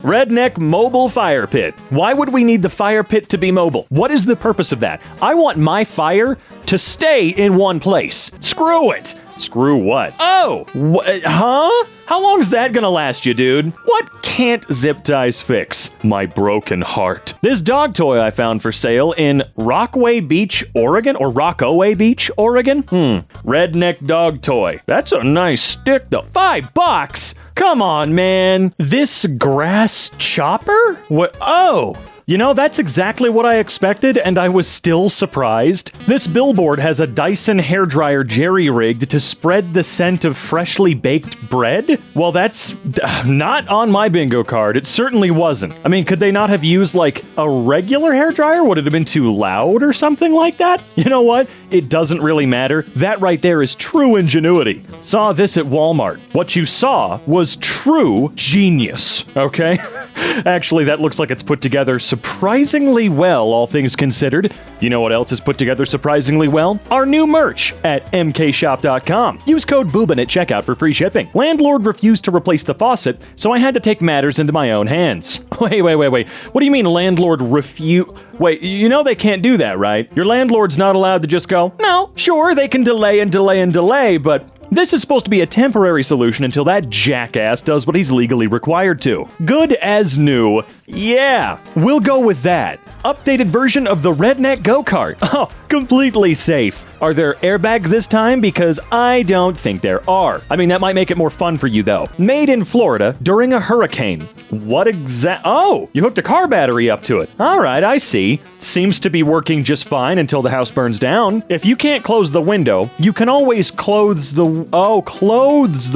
Redneck mobile fire pit. Why would we need the fire pit to be mobile? What is the purpose of that? I want my fire to stay in one place. Screw it. Screw what? Oh, huh? How long's that gonna last you, dude? What can't zip ties fix? My broken heart. This dog toy I found for sale in Rockaway Beach, Oregon? Or Rockaway Beach, Oregon? Redneck dog toy. That's a nice stick though. $5? Come on, man. This grass chopper? What? Oh. You know, that's exactly what I expected, and I was still surprised. This billboard has a Dyson hairdryer jerry-rigged to spread the scent of freshly baked bread? Well, that's not on my bingo card. It certainly wasn't. I mean, could they not have used, like, a regular hairdryer? Would it have been too loud or something like that? You know what? It doesn't really matter. That right there is true ingenuity. Saw this at Walmart. What you saw was true genius, okay? Actually, that looks like it's put together surprisingly well, all things considered. You know what else is put together surprisingly well? Our new merch at EmKayshop.com. Use code BOOBIN at checkout for free shipping. Landlord refused to replace the faucet, so I had to take matters into my own hands. Wait. What do you mean landlord Wait, you know they can't do that, right? Your landlord's not allowed to just go, no, sure, they can delay, but this is supposed to be a temporary solution until that jackass does what he's legally required to. Good as new. Yeah, we'll go with that. Updated version of the Redneck go-kart. Oh, completely safe. Are there airbags this time? Because I don't think there are. I mean, that might make it more fun for you, though. Made in Florida during a hurricane. Oh, you hooked a car battery up to it. All right, I see. Seems to be working just fine until the house burns down. If you can't close the window, you can always clothes the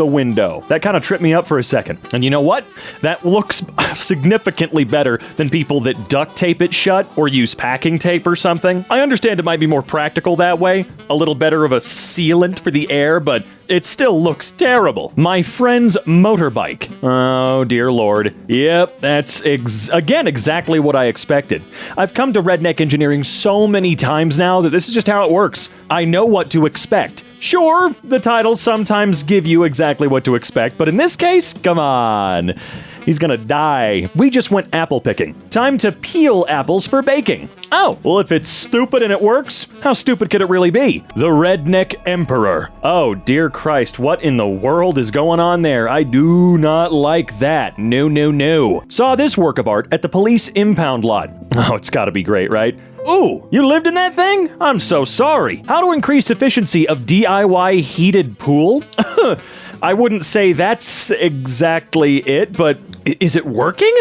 window. That kind of tripped me up for a second. And you know what? That looks significantly better than people that duct tape it shut or use packing tape or something. I understand it might be more practical that way, a little better of a sealant for the air, but it still looks terrible. My friend's motorbike. Oh, dear Lord. Yep, that's again exactly what I expected. I've come to Redneck Engineering so many times now that this is just how it works. I know what to expect. Sure, the titles sometimes give you exactly what to expect, but in this case, come on. He's gonna die. We just went apple picking. Time to peel apples for baking. Oh, well, if it's stupid and it works, how stupid could it really be? The Redneck Emperor. Oh, dear Christ, what in the world is going on there? I do not like that. No. Saw this work of art at the police impound lot. Oh, it's gotta be great, right? Ooh, you lived in that thing? I'm so sorry. How to increase efficiency of DIY heated pool? I wouldn't say that's exactly it, but is it working?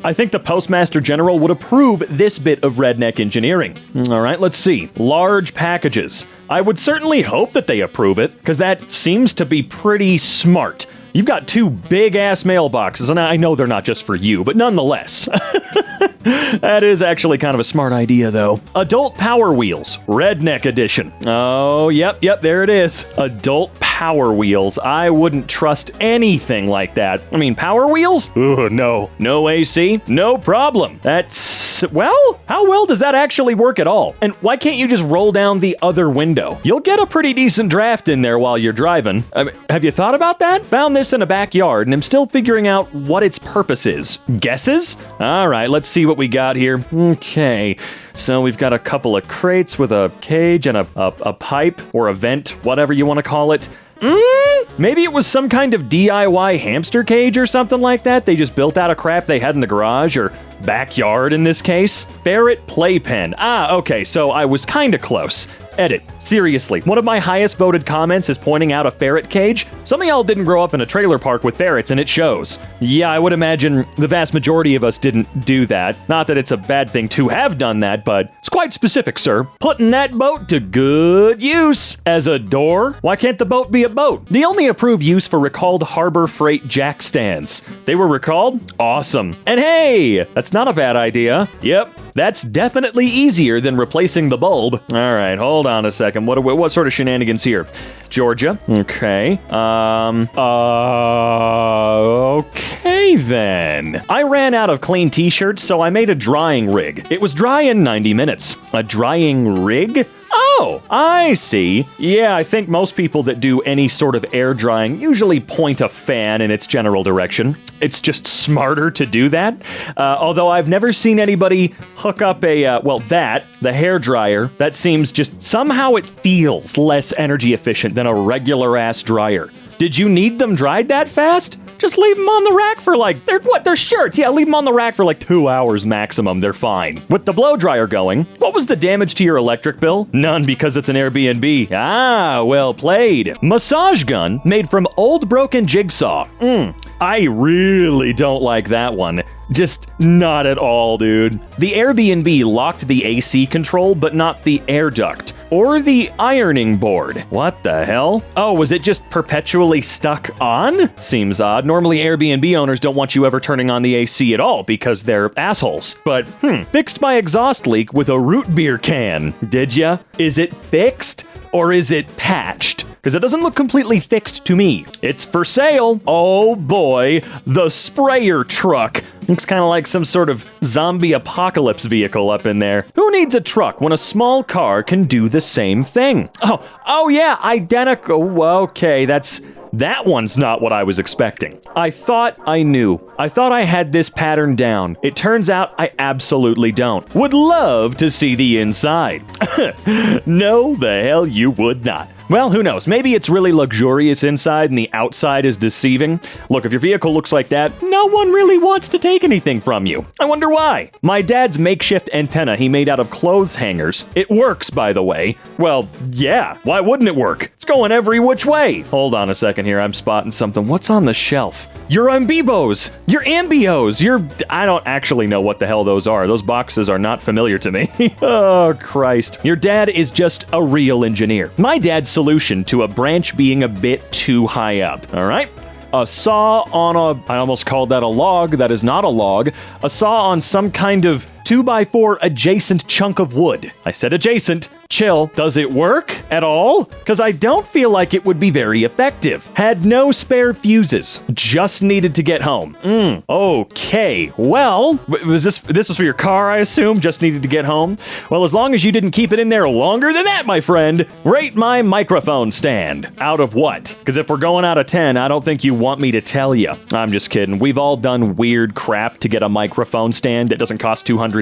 I think the Postmaster General would approve this bit of Redneck Engineering. All right, let's see. Large packages. I would certainly hope that they approve it, because that seems to be pretty smart. You've got two big-ass mailboxes, and I know they're not just for you, but nonetheless. That is actually kind of a smart idea, though. Adult Power Wheels, Redneck Edition. Oh, yep, there it is. Adult Power Wheels. I wouldn't trust anything like that. I mean, Power Wheels? Ugh, no. No AC? No problem. Well, how well does that actually work at all? And why can't you just roll down the other window? You'll get a pretty decent draft in there while you're driving. I mean, have you thought about that? Found this in a backyard, and I'm still figuring out what its purpose is. Guesses? All right, let's see what we got here. Okay, so we've got a couple of crates with a cage and a pipe or a vent, whatever you want to call it. Maybe it was some kind of DIY hamster cage or something like that. They just built out of crap they had in the garage or backyard in this case. Ferret playpen. Okay, so I was kind of close. Edit. Seriously, one of my highest voted comments is pointing out a ferret cage. Some of y'all didn't grow up in a trailer park with ferrets, and it shows. Yeah, I would imagine the vast majority of us didn't do that. Not that it's a bad thing to have done that, but it's quite specific, sir. Putting that boat to good use. As a door? Why can't the boat be a boat? The only approved use for recalled Harbor Freight jack stands. They were recalled? Awesome. And hey, that's not a bad idea. Yep, that's definitely easier than replacing the bulb. All right, hold on a second. What sort of shenanigans here? Georgia. Okay. Okay then. I ran out of clean t-shirts, so I made a drying rig. It was dry in 90 minutes. A drying rig? Oh, Oh, I see. Yeah, I think most people that do any sort of air drying usually point a fan in its general direction. It's just smarter to do that. Although I've never seen anybody hook up the hair dryer. That seems just, somehow it feels less energy efficient than a regular ass dryer. Did you need them dried that fast? Just leave them on the rack for they're shirts. Yeah, leave them on the rack for 2 hours maximum. They're fine. With the blow dryer going, what was the damage to your electric bill? None, because it's an Airbnb. Ah, well played. Massage gun made from old broken jigsaw. I really don't like that one. Just not at all, dude. The Airbnb locked the AC control, but not the air duct. Or the ironing board. What the hell? Oh, was it just perpetually stuck on? Seems odd. Normally Airbnb owners don't want you ever turning on the AC at all because they're assholes. But, fixed my exhaust leak with a root beer can. Did ya? Is it fixed? Or is it patched? Because it doesn't look completely fixed to me. It's for sale. Oh boy, the sprayer truck. Looks kind of like some sort of zombie apocalypse vehicle up in there. Who needs a truck when a small car can do the same thing? Oh yeah, identical. Okay, that one's not what I was expecting. I thought I knew. I thought I had this pattern down. It turns out I absolutely don't. Would love to see the inside. No, the hell you would not. Well, who knows? Maybe it's really luxurious inside and the outside is deceiving. Look, if your vehicle looks like that, no one really wants to take anything from you. I wonder why. My dad's makeshift antenna he made out of clothes hangers. It works, by the way. Well, yeah, why wouldn't it work? It's going every which way. Hold on a second here, I'm spotting something. What's on the shelf? Your Ambibos, your Ambios, I don't actually know what the hell those are. Those boxes are not familiar to me. Oh, Christ. Your dad is just a real engineer. My dad's solution to a branch being a bit too high up, all right? A saw on I almost called that a log. That is not a log. A saw on some kind of 2x4 adjacent chunk of wood. I said adjacent. Chill. Does it work at all? Because I don't feel like it would be very effective. Had no spare fuses. Just needed to get home. Okay. Well, this was for your car, I assume? Just needed to get home? Well, as long as you didn't keep it in there longer than that, my friend, rate my microphone stand. Out of what? Because if we're going out of 10, I don't think you want me to tell you. I'm just kidding. We've all done weird crap to get a microphone stand that doesn't cost $200.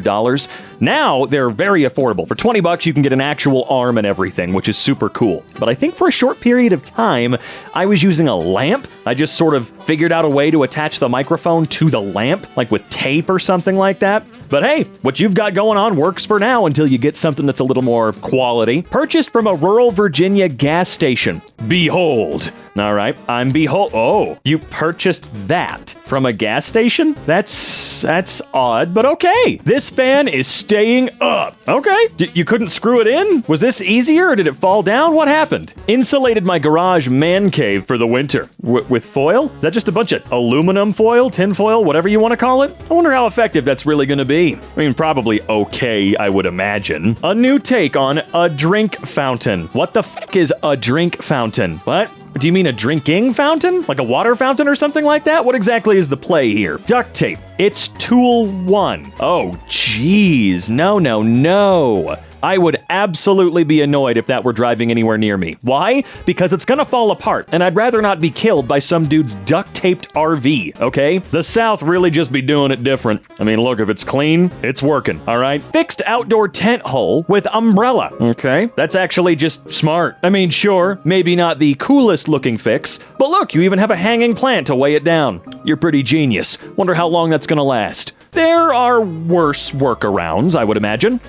Now, they're very affordable. For $20, you can get an actual arm and everything, which is super cool. But I think for a short period of time, I was using a lamp. I just sort of figured out a way to attach the microphone to the lamp, like with tape or something like that. But hey, what you've got going on works for now until you get something that's a little more quality. Purchased from a rural Virginia gas station. Behold. All right, Oh, you purchased that from a gas station? That's odd, but okay. This fan is staying up. Okay, you couldn't screw it in? Was this easier or did it fall down? What happened? Insulated my garage man cave for the winter. With foil? Is that just a bunch of aluminum foil, tin foil, whatever you want to call it? I wonder how effective that's really going to be. I mean, probably okay, I would imagine. A new take on a drink fountain. What the fuck is a drink fountain? What? Do you mean a drinking fountain? Like a water fountain or something like that? What exactly is the play here? Duct tape. It's tool 1. Oh, jeez. No. I would absolutely be annoyed if that were driving anywhere near me. Why? Because it's gonna fall apart, and I'd rather not be killed by some dude's duct-taped RV, okay? The South really just be doing it different. I mean, look, if it's clean, it's working, all right? Fixed outdoor tent hole with umbrella, okay? That's actually just smart. I mean, sure, maybe not the coolest looking fix, but look, you even have a hanging plant to weigh it down. You're pretty genius. Wonder how long that's gonna last. There are worse workarounds, I would imagine.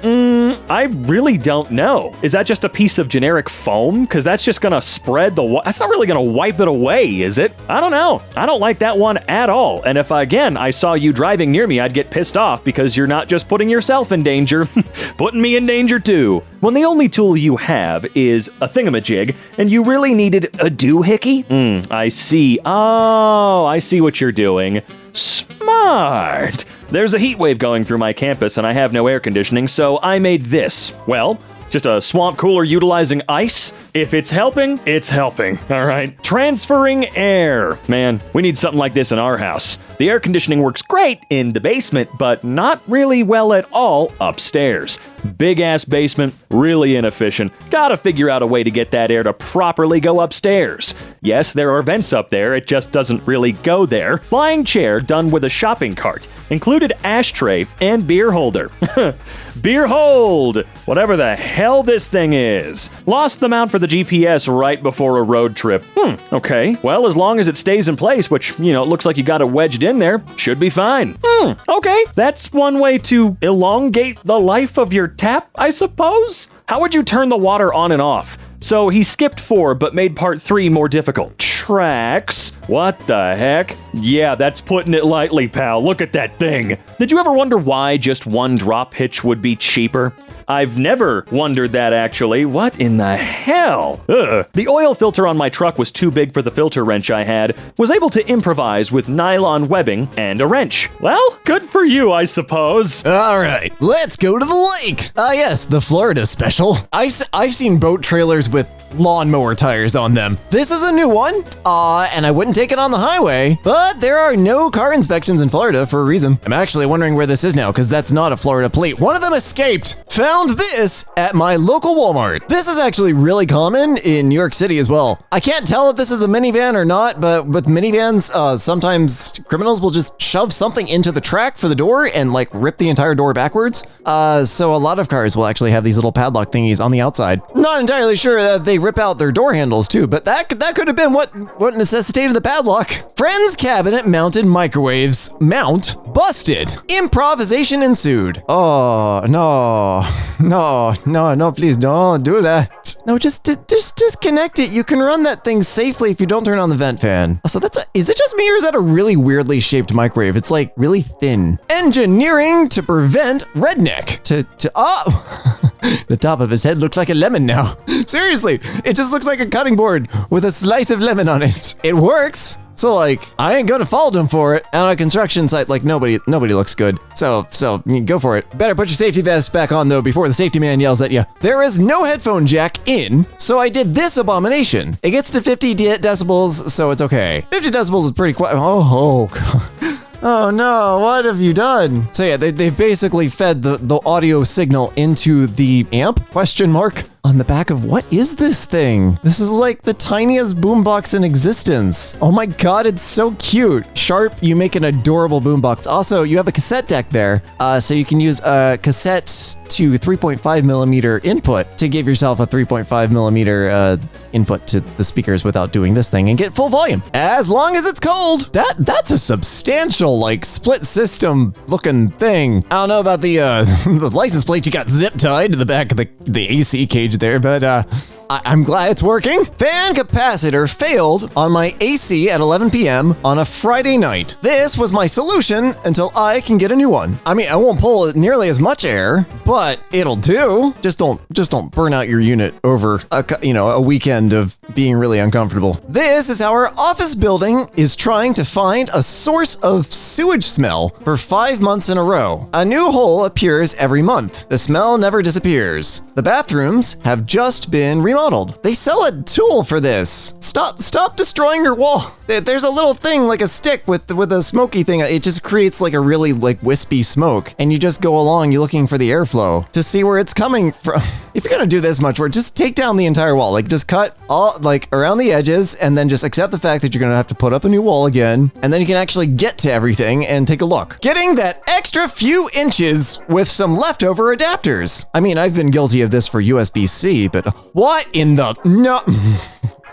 I really don't know. Is that just a piece of generic foam? Because that's just gonna spread that's not really gonna wipe it away, is it? I don't know. I don't like that one at all. And if, again, I saw you driving near me, I'd get pissed off because you're not just putting yourself in danger, putting me in danger too. When the only tool you have is a thingamajig, and you really needed a doohickey? I see. Oh, I see what you're doing. Smart. There's a heat wave going through my campus and I have no air conditioning, so I made this. Well, just a swamp cooler utilizing ice. If it's helping, it's helping, all right? Transferring air. Man, we need something like this in our house. The air conditioning works great in the basement, but not really well at all upstairs. Big ass basement, really inefficient. Gotta figure out a way to get that air to properly go upstairs. Yes, there are vents up there, it just doesn't really go there. Flying chair done with a shopping cart. Included ashtray and beer holder. Beer hold! Whatever the hell this thing is. Lost the mount for the GPS right before a road trip. Okay. Well, as long as it stays in place, which, it looks like you got it wedged in there, should be fine. Okay. That's one way to elongate the life of your tap, I suppose? How would you turn the water on and off? So he skipped 4 but made part 3 more difficult. Tracks. What the heck? Yeah, that's putting it lightly, pal. Look at that thing. Did you ever wonder why just one drop hitch would be cheaper? I've never wondered that, actually. What in the hell? Ugh. The oil filter on my truck was too big for the filter wrench I had. Was able to improvise with nylon webbing and a wrench. Well, good for you, I suppose. All right, let's go to the lake. Yes, the Florida special. I've seen boat trailers with lawnmower tires on them. This is a new one, and I wouldn't take it on the highway, but there are no car inspections in Florida for a reason. I'm actually wondering where this is now, because that's not a Florida plate. One of them escaped. Found this at my local Walmart. This is actually really common in New York City as well. I can't tell if this is a minivan or not, but with minivans, sometimes criminals will just shove something into the track for the door and like rip the entire door backwards. So a lot of cars will actually have these little padlock thingies on the outside. Not entirely sure that they rip out their door handles too, but that could have been what necessitated the padlock. Friend's cabinet mounted microwaves. Mount busted. Improvisation ensued. Oh, no, please don't do that. No, just disconnect it. You can run that thing safely if you don't turn on the vent fan. So is it just me or is that a really weirdly shaped microwave? It's like really thin. Engineering to prevent redneck. The top of his head looks like a lemon now. Seriously, it just looks like a cutting board with a slice of lemon on it. It works. So like, I ain't gonna fault him for it. And on a construction site, like nobody looks good. So go for it. Better put your safety vest back on though before the safety man yells at you. There is no headphone jack in, so I did this abomination. It gets to 50 decibels, so it's okay. 50 decibels is pretty quiet. Oh no, what have you done? So yeah, they've basically fed the audio signal into the amp, ? On the back of what is this thing? This is like the tiniest boombox in existence. Oh my god, it's so cute. Sharp, you make an adorable boombox. Also, you have a cassette deck there, so you can use a cassette to 3.5 millimeter input to give yourself a 3.5 millimeter input to the speakers without doing this thing and get full volume. As long as it's cold. That's a substantial, like, split system looking thing. I don't know about the the license plate you got zip tied to the back of the AC cage there, but I'm glad it's working. Fan capacitor failed on my AC at 11 p.m. on a Friday night. This was my solution until I can get a new one. I mean, I won't pull nearly as much air, but it'll do. Just don't burn out your unit over a weekend of being really uncomfortable. This is how our office building is trying to find a source of sewage smell for 5 months in a row. A new hole appears every month. The smell never disappears. The bathrooms have just been remodeled. They sell a tool for this. Stop destroying your wall. There's a little thing like a stick with a smoky thing. It just creates like a really like wispy smoke, and you just go along, you're looking for the airflow to see where it's coming from. If you're gonna do this much work, just take down the entire wall. Like just cut all like around the edges, and then just accept the fact that you're gonna have to put up a new wall again, and then you can actually get to everything and take a look. Getting that extra few inches with some leftover adapters. I mean, I've been guilty of this for USB-C, but what in the no?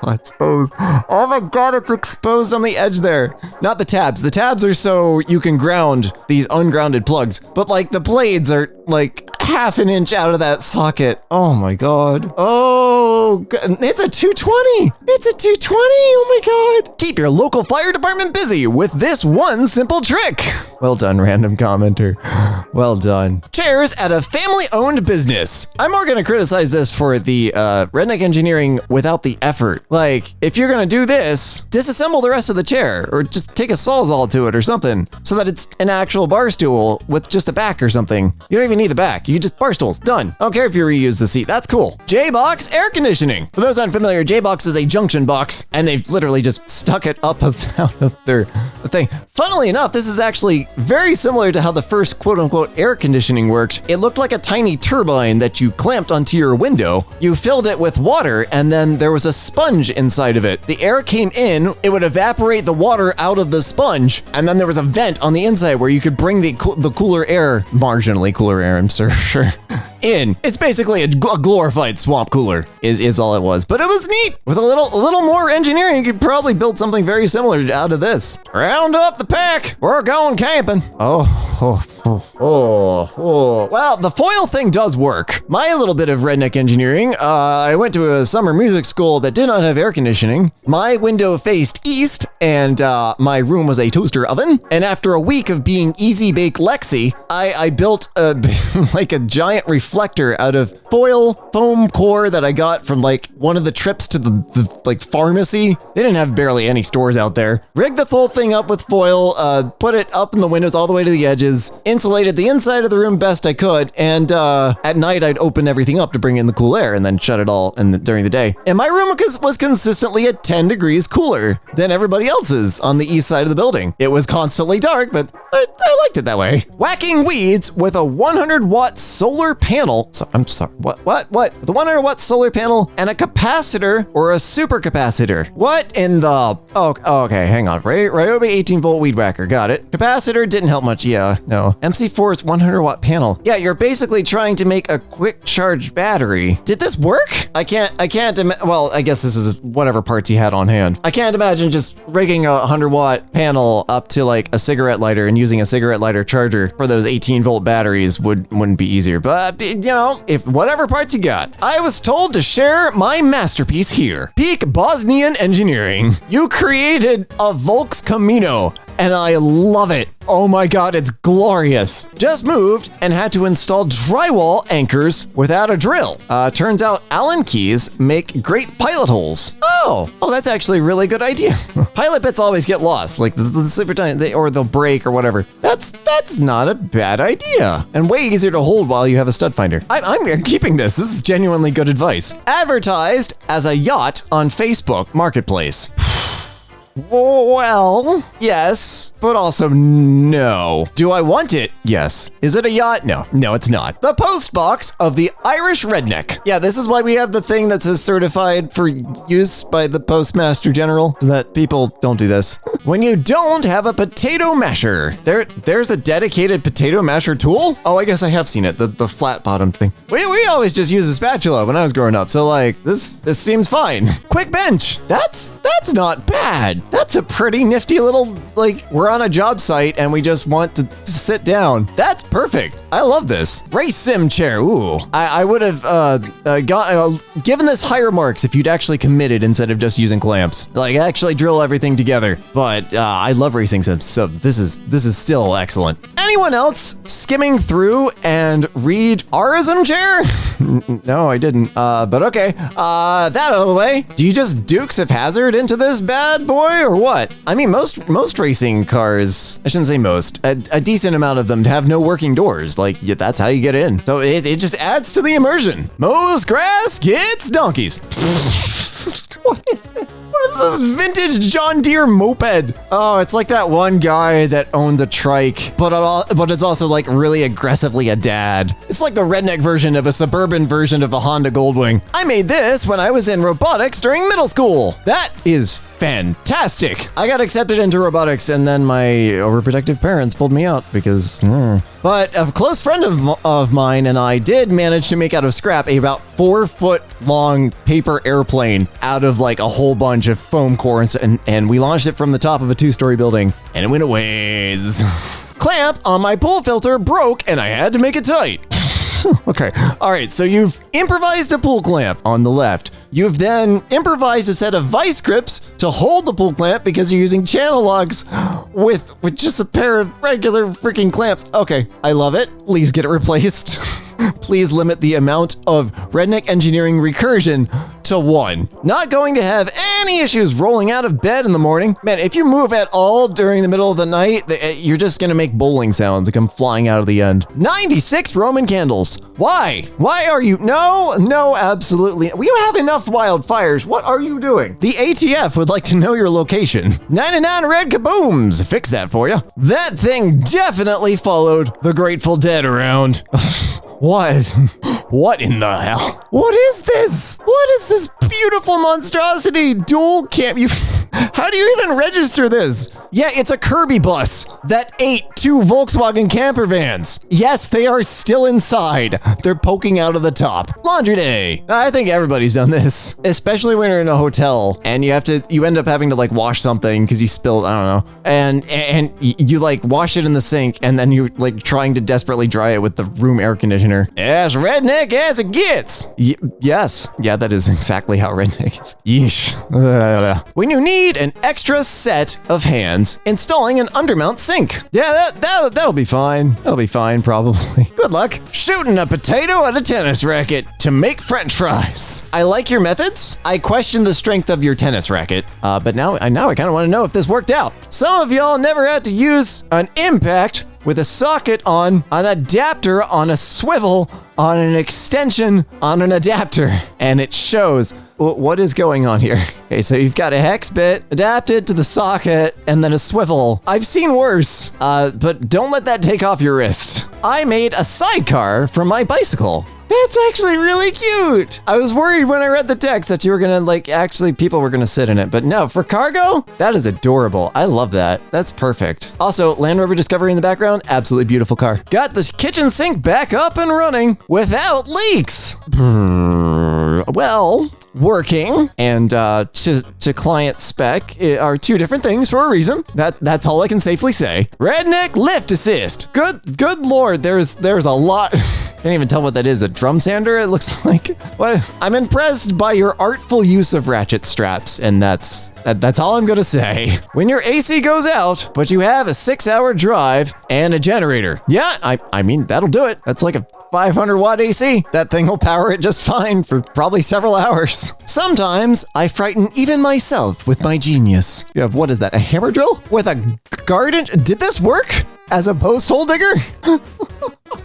Exposed. Oh my god, it's exposed on the edge there. Not the tabs. The tabs are so you can ground these ungrounded plugs, but like the blades are like half an inch out of that socket. Oh my god. Oh, it's a 220. It's a 220. Oh my god. Keep your local fire department busy with this one simple trick. Well done, random commenter. Well done. Chairs at a family-owned business. I'm more gonna criticize this for the redneck engineering without the effort. Like, if you're gonna do this, disassemble the rest of the chair, or just take a Sawzall to it or something, so that it's an actual bar stool with just a back or something. You don't even need the back. You just bar stools. Done. I don't care if you reuse the seat. That's cool. J-Box air conditioning conditioning. For those unfamiliar, J-box is a junction box, and they've literally just stuck it up out of their thing. Funnily enough, this is actually very similar to how the first quote-unquote air conditioning worked. It looked like a tiny turbine that you clamped onto your window. You filled it with water, and then there was a sponge inside of it. The air came in, it would evaporate the water out of the sponge, and then there was a vent on the inside where you could bring the cooler air, marginally cooler air, I'm sure, in. It's basically a glorified swamp cooler is all it was, but it was neat. With a little more engineering, you could probably build something very similar out of this. Round up the pack, we're going camping. Well, the foil thing does work. My little bit of redneck engineering, I went to a summer music school that did not have air conditioning. My window faced east, and my room was a toaster oven. And after a week of being easy bake Lexi, I built like a giant reflector out of foil foam core that I got from like one of the trips to the like pharmacy. They didn't have barely any stores out there. Rigged the whole thing up with foil, put it up in the windows all the way to the edges, insulated the inside of the room best I could, and at night I'd open everything up to bring in the cool air and then shut it all during the day. And my room was consistently at 10 degrees cooler than everybody else's on the east side of the building. It was constantly dark, but I liked it that way. Whacking weeds with a 100-watt solar panel. I'm sorry, what? With a 100-watt solar panel and a capacitor or a supercapacitor. What in the... Oh, okay, hang on. Ryobi 18-volt weed whacker, got it. Capacitor didn't help much, yeah, no. MC4's 100-watt panel. Yeah, you're basically trying to make a quick charge battery. Did this work? I can't well, I guess this is whatever parts he had on hand. I can't imagine just rigging a 100-watt panel up to like a cigarette lighter and using a cigarette lighter charger for those 18-volt batteries wouldn't be easier. But, you know, if whatever parts you got. I was told to share my masterpiece here. Peak Bosnian engineering. You created a Volks Camino, and I love it. Oh my god, it's glorious. Just moved and had to install drywall anchors without a drill. Turns out Allen keys make great pilot holes. Oh, that's actually a really good idea. Pilot bits always get lost, like the super tiny, or they'll break or whatever. That's not a bad idea. And way easier to hold while you have a stud finder. I'm keeping this. This is genuinely good advice. Advertised as a yacht on Facebook Marketplace. Well, yes, but also no. Do I want it? Yes. Is it a yacht? No, it's not. The post box of the Irish redneck. Yeah, this is why we have the thing that says certified for use by the Postmaster General, so that people don't do this. When you don't have a potato masher, there's a dedicated potato masher tool? Oh, I guess I have seen it, the flat bottomed thing. We always just use a spatula when I was growing up, so like, this seems fine. Quick bench. That's not bad. That's a pretty nifty little, like, we're on a job site and we just want to sit down. That's perfect. I love this. Race sim chair. Ooh. I would have given this higher marks if you'd actually committed instead of just using clamps. Like, actually drill everything together. But I love racing sims, so this is still excellent. Anyone else skimming through and read Arism chair? No, I didn't. But okay. That out of the way. Do you just Dukes of Hazzard into this bad boy or what? I mean, most racing cars, I shouldn't say most, a decent amount of them have no working doors. Like, yeah, that's how you get in. So it just adds to the immersion. Mows grass, gets donkeys. What is this? What is this vintage John Deere moped? Oh, it's like that one guy that owns a trike, but it's also like really aggressively a dad. It's like the redneck version of a suburban version of a Honda Goldwing. I made this when I was in robotics during middle school. That is fantastic. I got accepted into robotics and then my overprotective parents pulled me out because... But a close friend of mine and I did manage to make out of scrap a about 4-foot long paper airplane out of like a whole bunch of foam core and we launched it from the top of a 2-story building and it went a ways. Clamp on my pool filter broke and I had to make it tight. Okay. All right. So you've improvised a pull clamp on the left. You've then improvised a set of vice grips to hold the pull clamp because you're using channel locks with just a pair of regular freaking clamps. Okay. I love it. Please get it replaced. Please limit the amount of redneck engineering recursion to 1. Not going to have any issues rolling out of bed in the morning. Man, if you move at all during the middle of the night, you're just gonna make bowling sounds that come flying out of the end. 96 Roman candles. Why? Why are you? No, absolutely. We have enough wildfires. What are you doing? The ATF would like to know your location. 99 red kabooms. Fix that for you. That thing definitely followed the Grateful Dead around. What? What in the hell? What is this? What is this beautiful monstrosity? Dual camp, how do you even register this? Yeah, it's a Kirby bus that ate 2 Volkswagen camper vans. Yes, they are still inside. They're poking out of the top. Laundry day. I think everybody's done this, especially when you're in a hotel and you end up having to like wash something because you spilled, I don't know, and you like wash it in the sink and then you're like trying to desperately dry it with the room air conditioner. As redneck as it gets. Yes. Yeah, that is exactly how redneck is. Yeesh. When you need an extra set of hands, installing an undermount sink. Yeah, that'll be fine. That'll be fine, probably. Good luck. Shooting a potato at a tennis racket to make French fries. I like your methods. I question the strength of your tennis racket, but now I kind of want to know if this worked out. Some of y'all never had to use an impact with a socket on an adapter on a swivel on an extension on an adapter, and it shows. What is going on here? Okay, so you've got a hex bit adapted to the socket and then a swivel. I've seen worse, but don't let that take off your wrist. I made a sidecar for my bicycle. That's actually really cute. I was worried when I read the text that you were gonna people were gonna sit in it, but no, for cargo, that is adorable. I love that. That's perfect. Also, Land Rover Discovery in the background, absolutely beautiful car. Got the kitchen sink back up and running without leaks. Well, working and to client spec are 2 different things for a reason. That's all I can safely say. Redneck lift assist. Good lord, there's a lot. Can't even tell what that is. A drum sander, it looks like. What? I'm impressed by your artful use of ratchet straps, and that's all I'm gonna say. When your AC goes out, but you have a 6-hour drive and a generator. Yeah, I mean, that'll do it. That's like a 500 watt AC. That thing will power it just fine for probably several hours. Sometimes I frighten even myself with my genius. You have, what is that, a hammer drill? With a garden? Did this work? As a post hole digger?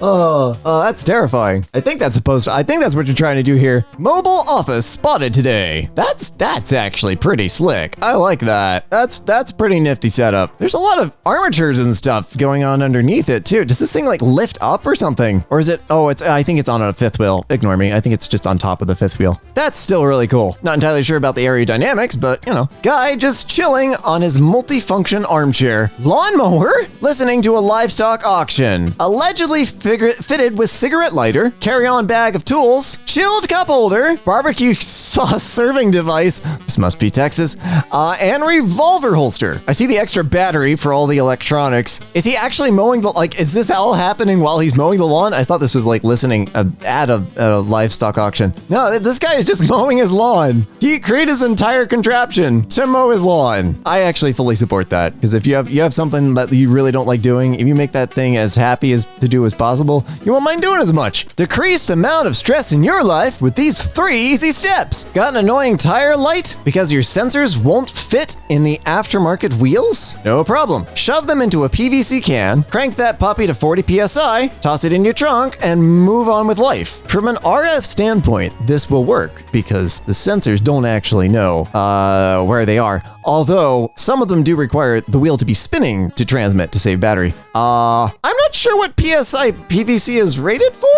Oh, that's terrifying. I think that's what you're trying to do here. Mobile office spotted today. That's actually pretty slick. I like that. That's pretty nifty setup. There's a lot of armatures and stuff going on underneath it too. Does this thing like lift up or something? Or is it, I think it's on a 5th wheel. Ignore me. I think it's just on top of the 5th wheel. That's still really cool. Not entirely sure about the aerodynamics, but you know. Guy just chilling on his multifunction armchair. Lawnmower? Listening to a livestock auction. Allegedly fitted with cigarette lighter, carry-on bag of tools, chilled cup holder, barbecue sauce serving device, this must be Texas, and revolver holster. I see the extra battery for all the electronics. Is he actually mowing is this all happening while he's mowing the lawn? I thought this was like listening at a livestock auction. No, this guy is just mowing his lawn. He created his entire contraption to mow his lawn. I actually fully support that, because if you have something that you really don't like doing, if you make that thing as happy as to do as possible, you won't mind doing as much. Decreased amount of stress in your life with these 3 easy steps. Got an annoying tire light because your sensors won't fit in the aftermarket wheels? No problem. Shove them into a PVC can, crank that puppy to 40 psi, toss it in your trunk, and move on with life. From an RF standpoint, this will work because the sensors don't actually know where they are. Although some of them do require the wheel to be spinning to transmit to save battery. I'm not sure what PSI PVC is rated for.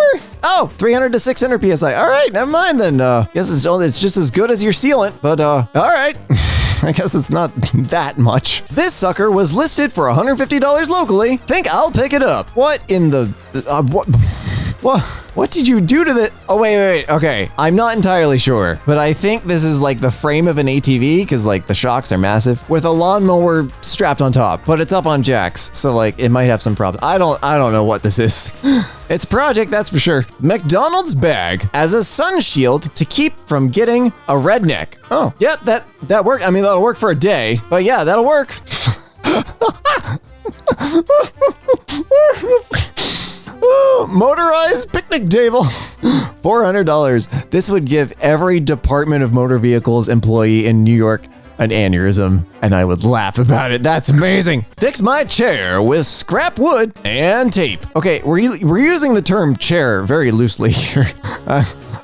Oh, 300 to 600 PSI. All right, never mind then. Guess it's just as good as your sealant, but all right. I guess it's not that much. This sucker was listed for $150 locally. Think I'll pick it up. What in the what did you do to the... Oh, wait. Okay. I'm not entirely sure, but I think this is like the frame of an ATV because like the shocks are massive with a lawnmower strapped on top, but it's up on jacks. So like it might have some problems. I don't know what this is. It's a project, that's for sure. McDonald's bag as a sun shield to keep from getting a redneck. Oh, yeah, that worked. I mean, that'll work for a day, but yeah, that'll work. Motorized picnic table $400. This would give every Department of Motor Vehicles employee in New York an aneurysm, and I would laugh about it. That's amazing. Fix my chair with scrap wood and tape. Okay, we're using the term chair very loosely here.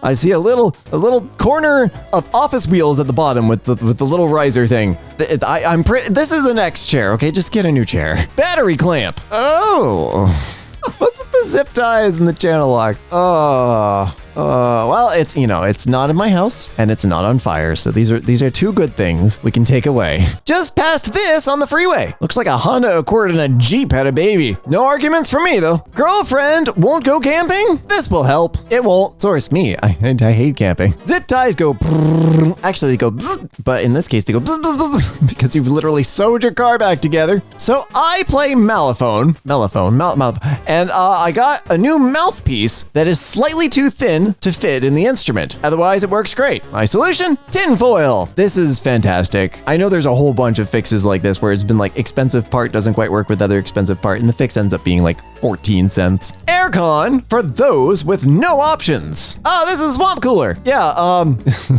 I see a little corner of office wheels at the bottom with the little riser thing. This is an X chair. Okay, just get a new chair. Battery clamp. Oh, what's with the zip ties and the channel locks? Well, it's not in my house and it's not on fire. So these are two good things we can take away. Just past this on the freeway. Looks like a Honda Accord and a Jeep had a baby. No arguments for me though. Girlfriend won't go camping? This will help. It won't. Source me. I hate camping. Zip ties go actually they go but in this case they go because you've literally sewed your car back together. So I play mellophone, and I got a new mouthpiece that is slightly too thin to fit in the instrument. Otherwise, it works great. My solution? Tinfoil. This is fantastic. I know there's a whole bunch of fixes like this where it's been like expensive part doesn't quite work with other expensive part, and the fix ends up being like 14 cents. Aircon for those with no options. Oh, this is swamp cooler. Yeah,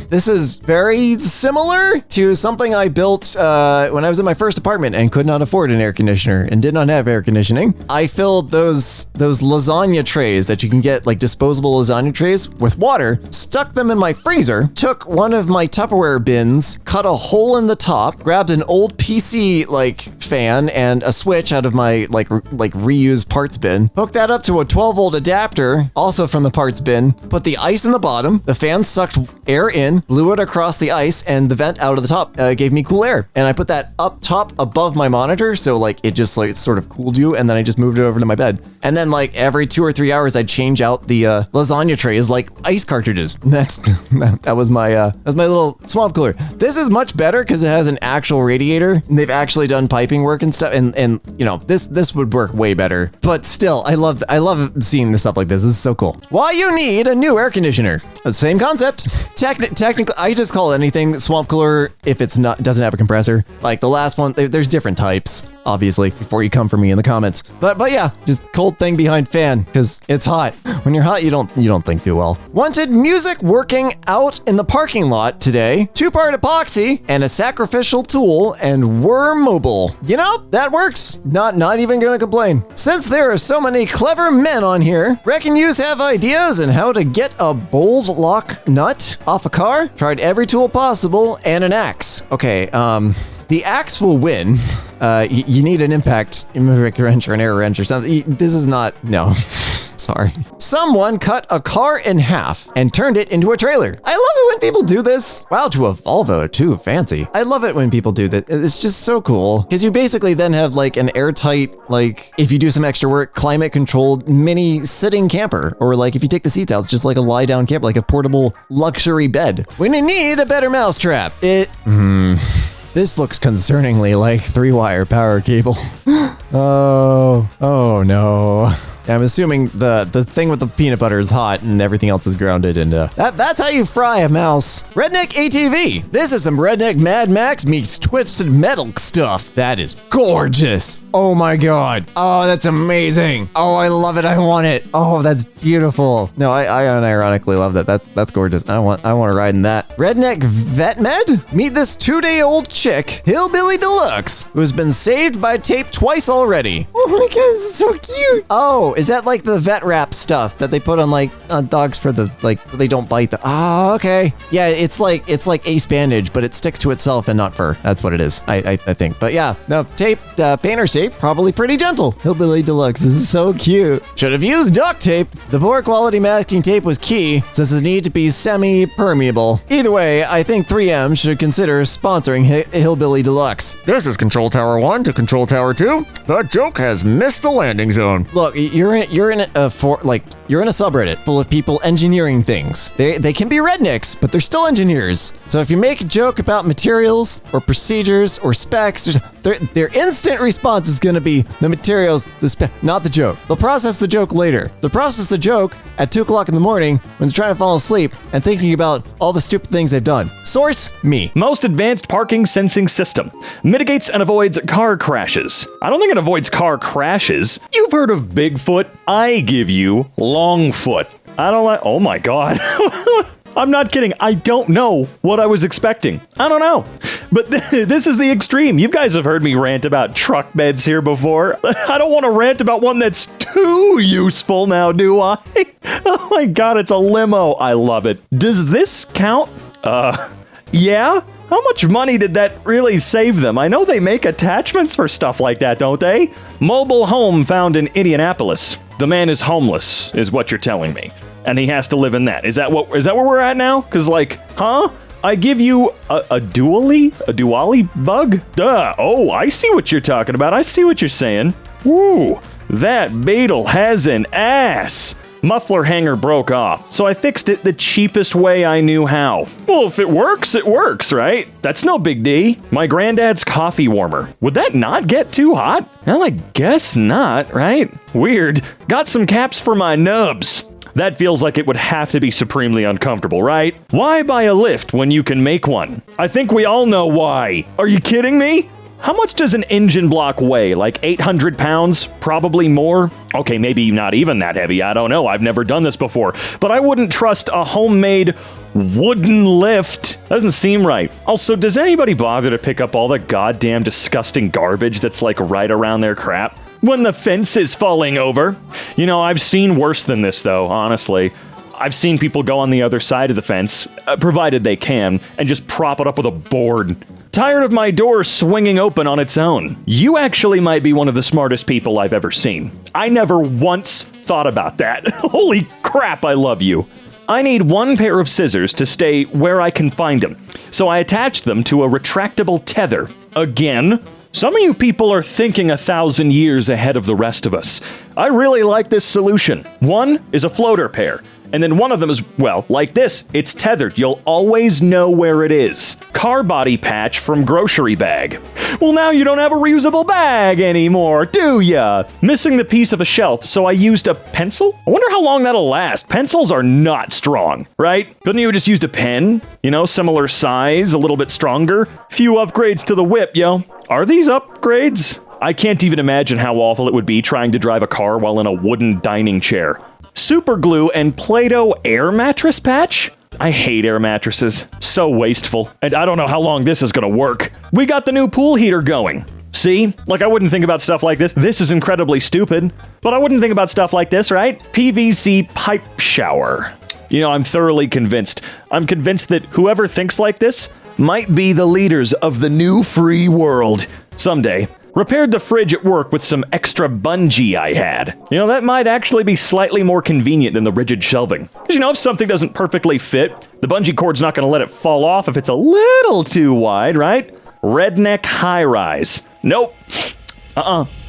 this is very similar to something I built when I was in my first apartment and could not afford an air conditioner and did not have air conditioning. I filled those lasagna trays that you can get, like disposable lasagna trays, with water, stuck them in my freezer, took one of my Tupperware bins, cut a hole in the top, grabbed an old PC like fan and a switch out of my like reused parts bin, hooked that up to a 12-volt adapter, also from the parts bin, put the ice in the bottom, the fan sucked air in, blew it across the ice, and the vent out of the top gave me cool air. And I put that up top above my monitor, so like it just like sort of cooled you, and then I just moved it over to my bed. And then like every 2 or 3 hours I'd change out the lasagna trays like ice cartridges. That was my little swamp cooler. This is much better because it has an actual radiator and they've actually done piping work and stuff, and you know this would work way better. But still, I love seeing this stuff like this. This is so cool. Why you need a new air conditioner? Same concept. Technically, I just call anything swamp cooler if doesn't have a compressor. Like the last one, there's different types, obviously, before you come for me in the comments. But yeah, just cold thing behind fan because it's hot. When you're hot, you don't think too well. Wanted music working out in the parking lot today. 2-part epoxy and a sacrificial tool, and we're mobile. You know, that works. Not even gonna complain. Since there are so many clever men on here, reckon yous have ideas on how to get a bolt lock nut off a car? Tried every tool possible and an axe. Okay, the axe will win. You need an impact wrench or an air wrench or something. This is not, no. Sorry. Someone cut a car in half and turned it into a trailer. I love it when people do this. Wow, to a Volvo too, fancy. I love it when people do that. It's just so cool because you basically then have like an airtight, like if you do some extra work, climate controlled mini sitting camper, or like if you take the seats out, it's just like a lie down camper, like a portable luxury bed. When you need a better mousetrap, this looks concerningly like 3-wire power cable. Oh no. I'm assuming the thing with the peanut butter is hot and everything else is grounded, and that's how you fry a mouse. Redneck ATV. This is some Redneck Mad Max meets Twisted Metal stuff. That is gorgeous. Oh my god. Oh, that's amazing. Oh, I love it. I want it. Oh, that's beautiful. No, I unironically love that. That's gorgeous. I want to ride in that. Redneck Vet Med. Meet this 2-day-old chick, Hillbilly Deluxe, who's been saved by tape twice already. Oh my god, this is so cute. Oh, is that like the vet wrap stuff that they put on like dogs for the like they don't bite the? Oh, okay. Yeah, it's like ace bandage, but it sticks to itself and not fur. That's what it is. I think. But yeah, no tape, painter's tape, probably pretty gentle. Hillbilly Deluxe. This is so cute. Should have used duct tape. The poor quality masking tape was key since it needed to be semi-permeable. Either way, I think 3M should consider sponsoring Hillbilly Deluxe. This is Control Tower 1 to Control Tower 2. The joke has missed the landing zone. Look, you're in a subreddit full of people engineering things. They can be rednecks, but they're still engineers. So if you make a joke about materials or procedures or specs, their instant response is going to be the materials, the spec, not the joke. They'll process the joke later. They'll process the joke at 2 o'clock in the morning when they're trying to fall asleep and thinking about all the stupid things they've done. Source, me. Most advanced parking sensing system. Mitigates and avoids car crashes. I don't think it avoids car crashes. You've heard of Bigfoot. I give you Longfoot. I don't like... Oh my god. I'm not kidding. I don't know what I was expecting. I don't know. But this is the extreme. You guys have heard me rant about truck beds here before. I don't want to rant about one that's too useful now, do I? Oh my god, it's a limo. I love it. Does this count? Yeah? How much money did that really save them? I know they make attachments for stuff like that, don't they? Mobile home found in Indianapolis. The man is homeless, is what you're telling me. And he has to live in that. Is that where we're at now? Because, like, huh? I give you a dually bug? Duh. Oh, I see what you're talking about. I see what you're saying. Woo, that beetle has an ass. Muffler hanger broke off, so I fixed it the cheapest way I knew how. Well, if it works, right? That's no big D. My granddad's coffee warmer. Would that not get too hot? Well, I guess not, right? Weird. Got some caps for my nubs. That feels like it would have to be supremely uncomfortable, right? Why buy a lift when you can make one? I think we all know why. Are you kidding me? How much does an engine block weigh? Like 800 pounds? Probably more? Okay, maybe not even that heavy. I don't know. I've never done this before. But I wouldn't trust a homemade wooden lift. Doesn't seem right. Also, does anybody bother to pick up all the goddamn disgusting garbage that's like right around their crap when the fence is falling over? You know, I've seen worse than this though, honestly. I've seen people go on the other side of the fence, provided they can, and just prop it up with a board. Tired of my door swinging open on its own. You actually might be one of the smartest people I've ever seen. I never once thought about that. Holy crap, I love you. I need one pair of scissors to stay where I can find them, so I attached them to a retractable tether. Again? Some of you people are thinking 1,000 years ahead of the rest of us. I really like this solution. One is a floater pair. And then one of them is, well, like this. It's tethered. You'll always know where it is. Car body patch from grocery bag. Well, now you don't have a reusable bag anymore, do ya? Missing the piece of a shelf, so I used a pencil? I wonder how long that'll last. Pencils are not strong, right? Couldn't you have just used a pen? You know, similar size, a little bit stronger? Few upgrades to the whip, yo. Are these upgrades? I can't even imagine how awful it would be trying to drive a car while in a wooden dining chair. Super glue and Play-Doh air mattress patch? I hate air mattresses. So wasteful. And I don't know how long this is gonna work. We got the new pool heater going. See? Like, I wouldn't think about stuff like this. This is incredibly stupid. But I wouldn't think about stuff like this, right? PVC pipe shower. You know, I'm thoroughly convinced. I'm convinced that whoever thinks like this might be the leaders of the new free world. Someday. Repaired the fridge at work with some extra bungee I had. You know, that might actually be slightly more convenient than the rigid shelving. Because, you know, if something doesn't perfectly fit, the bungee cord's not going to let it fall off if it's a little too wide, right? Redneck high-rise. Nope.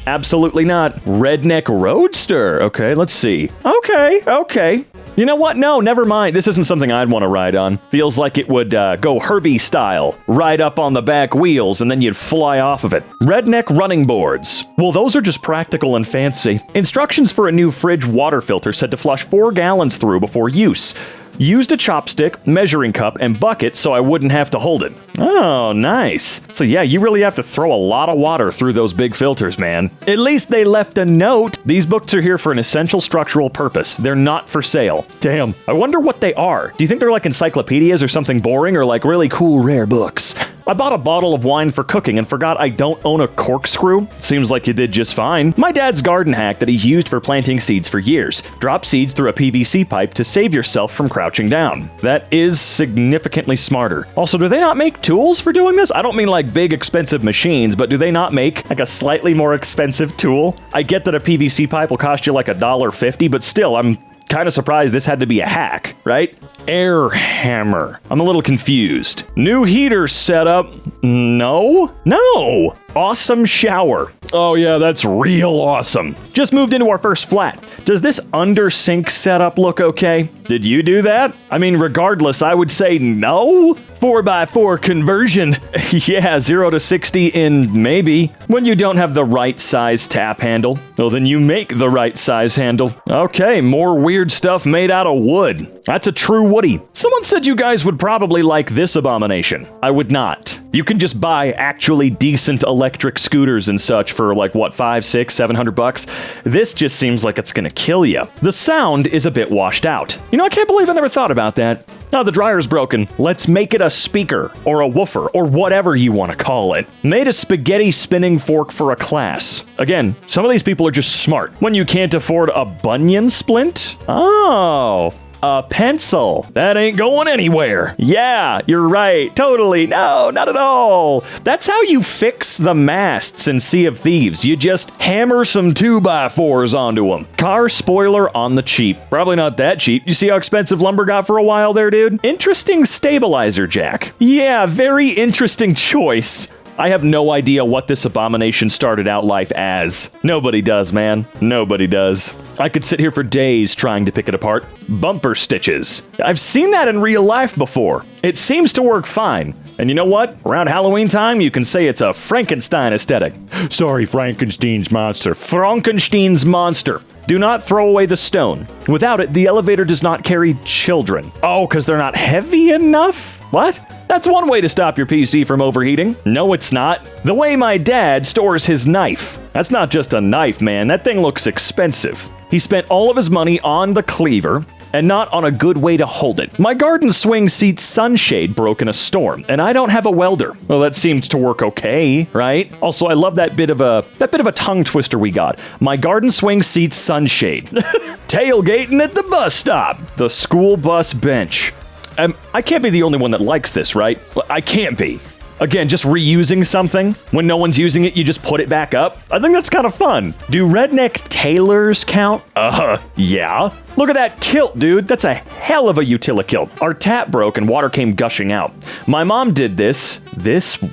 Absolutely not. Redneck roadster. Okay, let's see. Okay. You know what? No, never mind. This isn't something I'd want to ride on. Feels like it would go Herbie style. Ride up on the back wheels and then you'd fly off of it. Redneck running boards. Well, those are just practical and fancy. Instructions for a new fridge water filter said to flush 4 gallons through before use. Used a chopstick, measuring cup, and bucket so I wouldn't have to hold it. Oh, nice. So yeah, you really have to throw a lot of water through those big filters, man. At least they left a note. These books are here for an essential structural purpose. They're not for sale. Damn. I wonder what they are. Do you think they're like encyclopedias or something boring, or like really cool rare books? I bought a bottle of wine for cooking and forgot I don't own a corkscrew. Seems like you did just fine. My dad's garden hack that he's used for planting seeds for years. Drop seeds through a PVC pipe to save yourself from crouching down. That is significantly smarter. Also, do they not make tools for doing this? I don't mean like big expensive machines, but do they not make like a slightly more expensive tool? I get that a PVC pipe will cost you like $1.50, but still, I'm kind of surprised this had to be a hack, right? Air hammer. I'm a little confused. New heater setup. No. Awesome shower. Oh yeah, that's real awesome. Just moved into our first flat. Does this under sink setup look okay? Did you do that? I mean, regardless, I would say no. 4x4 conversion. Yeah, 0 to 60 in maybe. When you don't have the right size tap handle, well then you make the right size handle. Okay, more weird stuff made out of wood. That's a true Woody. Someone said you guys would probably like this abomination. I would not. You can just buy actually decent electric scooters and such for like, what, 5, 6, 700 bucks? This just seems like it's gonna kill you. The sound is a bit washed out. You know, I can't believe I never thought about that. Now the dryer's broken. Let's make it a speaker, or a woofer, or whatever you want to call it. Made a spaghetti spinning fork for a class. Again, some of these people are just smart. When you can't afford a bunion splint? Oh, a pencil. That ain't going anywhere. Yeah, you're right. Totally. No, not at all. That's how you fix the masts in Sea of Thieves. You just hammer some 2x4s onto them. Car spoiler on the cheap. Probably not that cheap. You see how expensive lumber got for a while there, dude? Interesting stabilizer jack. Yeah, very interesting choice. I have no idea what this abomination started out life as. Nobody does, man. Nobody does. I could sit here for days trying to pick it apart. Bumper stitches. I've seen that in real life before. It seems to work fine. And you know what? Around Halloween time, you can say it's a Frankenstein aesthetic. Sorry, Frankenstein's monster. Frankenstein's monster. Do not throw away the stone. Without it, the elevator does not carry children. Oh, because they're not heavy enough? What? That's one way to stop your PC from overheating. No, it's not. The way my dad stores his knife. That's not just a knife, man. That thing looks expensive. He spent all of his money on the cleaver and not on a good way to hold it. My garden swing seat sunshade broke in a storm, and I don't have a welder. Well, that seemed to work okay, right? Also, I love that bit of a tongue twister we got. My garden swing seat sunshade. Tailgating at the bus stop. The school bus bench. I can't be the only one that likes this, right? I can't be. Again, just reusing something. When no one's using it, you just put it back up. I think that's kind of fun. Do redneck tailors count? Yeah. Look at that kilt, dude. That's a hell of a utility kilt. Our tap broke and water came gushing out. My mom did this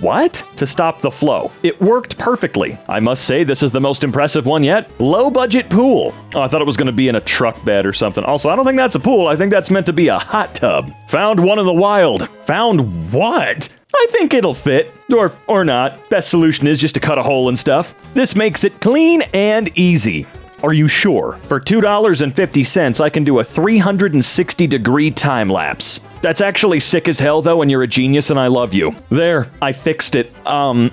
what? To stop the flow. It worked perfectly. I must say, this is the most impressive one yet. Low budget pool. Oh, I thought it was going to be in a truck bed or something. Also, I don't think that's a pool. I think that's meant to be a hot tub. Found one in the wild. Found what? I think it'll fit. Or not. Best solution is just to cut a hole and stuff. This makes it clean and easy. Are you sure? For $2.50, I can do a 360-degree time lapse. That's actually sick as hell, though, and you're a genius, and I love you. There, I fixed it. I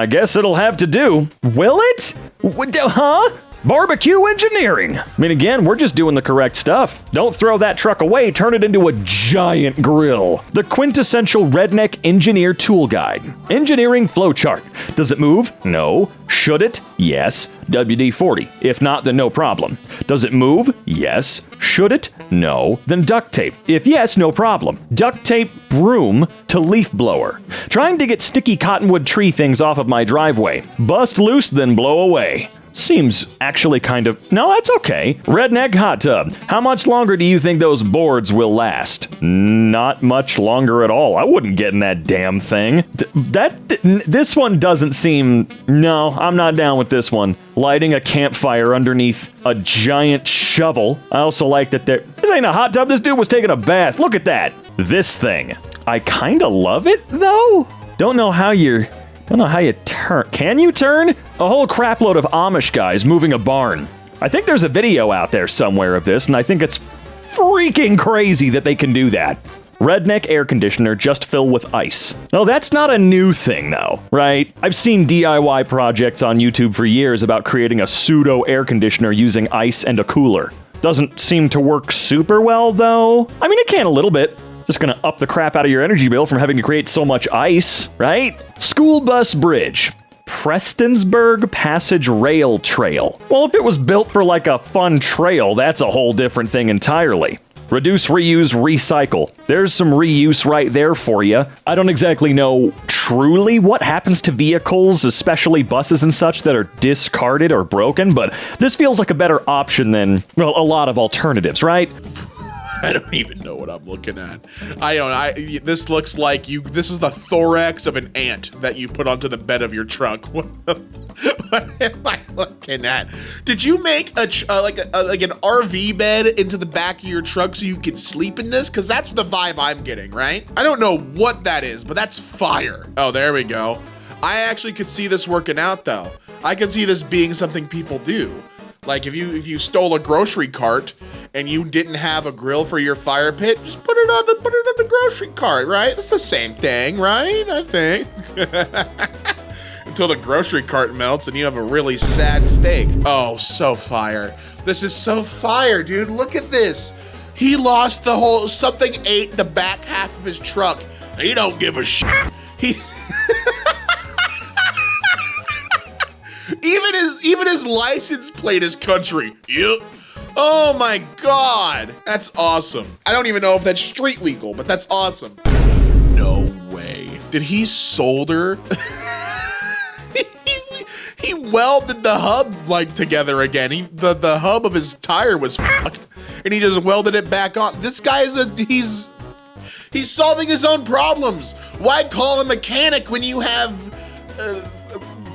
guess it'll have to do. Will it? Huh? Barbecue engineering. I mean, again, we're just doing the correct stuff. Don't throw that truck away, turn it into a giant grill. The quintessential redneck engineer tool guide. Engineering flowchart. Does it move? No. Should it? Yes. WD-40. If not, then no problem. Does it move? Yes. Should it? No. Then duct tape. If yes, no problem. Duct tape broom to leaf blower. Trying to get sticky cottonwood tree things off of my driveway. Bust loose, then blow away. Seems actually kind of... No, that's okay. Redneck hot tub. How much longer do you think those boards will last? Not much longer at all. I wouldn't get in that damn thing. This one doesn't seem... No, I'm not down with this one. Lighting a campfire underneath a giant shovel. I also like that there... This ain't a hot tub. This dude was taking a bath. Look at that. This thing. I kinda love it, though. Don't know how you turn. Can you turn? A whole crapload of Amish guys moving a barn. I think there's a video out there somewhere of this, and I think it's freaking crazy that they can do that. Redneck air conditioner just fill with ice. No, that's not a new thing, though, right? I've seen DIY projects on YouTube for years about creating a pseudo air conditioner using ice and a cooler. Doesn't seem to work super well, though. I mean, it can a little bit. Just gonna up the crap out of your energy bill from having to create so much ice, right? School bus bridge. Prestonsburg Passage Rail Trail. Well, if it was built for like a fun trail, that's a whole different thing entirely. Reduce, reuse, recycle. There's some reuse right there for you. I don't exactly know truly what happens to vehicles, especially buses and such, that are discarded or broken, but this feels like a better option than, well, a lot of alternatives, right? I don't even know what I'm looking at. This looks like this is the thorax of an ant that you put onto the bed of your truck. What am I looking at? Did you make like an RV bed into the back of your truck so you could sleep in this? Because that's the vibe I'm getting, right? I don't know what that is, but that's fire. Oh, there we go. I actually could see this working out, though. I could see this being something people do. Like if you stole a grocery cart and you didn't have a grill for your fire pit, just put it on the grocery cart, right? It's the same thing, right? I think. Until the grocery cart melts and you have a really sad steak. Oh, so fire. This is so fire, dude. Look at this. He lost the whole, something ate the back half of his truck. He don't give a shit. He even his license plate is country. Yep. Oh my God. That's awesome. I don't even know if that's street legal, but that's awesome. No way. Did he solder? He welded the hub like together again. The hub of his tire was fucked, and he just welded it back on. This guy he's solving his own problems. Why call a mechanic when you have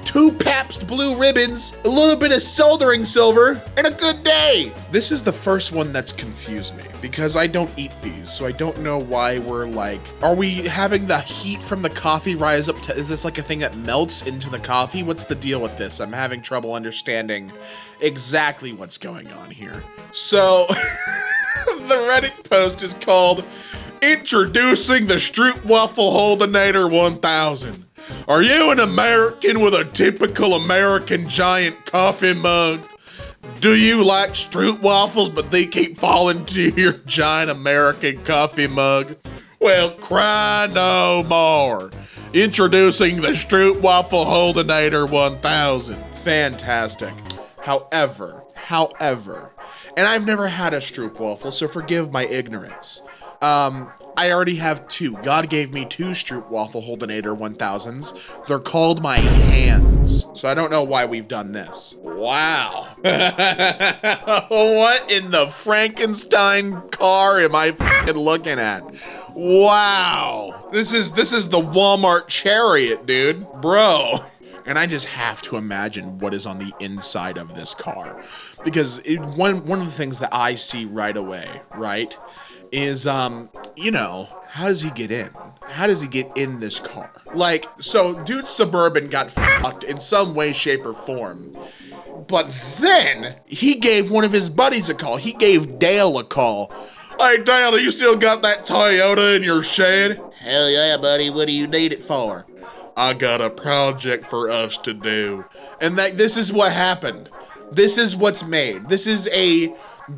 2 Pabst Blue Ribbons, a little bit of soldering silver, and a good day? This is the first one that's confused me because I don't eat these, so I don't know why we're like, are we having the heat from the coffee rise up to, is this like a thing that melts into the coffee? What's the deal with this? I'm having trouble understanding exactly what's going on here. So the Reddit post is called Introducing the Stroopwafel Holdinator 1000. Are you an American with a typical American giant coffee mug? Do you like stroopwafels, but they keep falling to your giant American coffee mug? Well, cry no more. Introducing the Stroopwafel Holdinator 1000. Fantastic. However, and I've never had a stroopwafel, so forgive my ignorance. I already have 2. God gave me 2 Stroopwafel Holdinator 1000s. They're called my hands. So I don't know why we've done this. Wow. What in the Frankenstein car am I fucking looking at? Wow. This is the Walmart chariot, dude. Bro. And I just have to imagine what is on the inside of this car. Because one of the things that I see right away, right, is, you know, how does he get in? How does he get in this car? Like, so dude Suburban got fucked in some way, shape, or form. But then he gave one of his buddies a call. He gave Dale a call. Hey, Dale, you still got that Toyota in your shed? Hell yeah, buddy. What do you need it for? I got a project for us to do. And this is what happened. This is what's made. This is a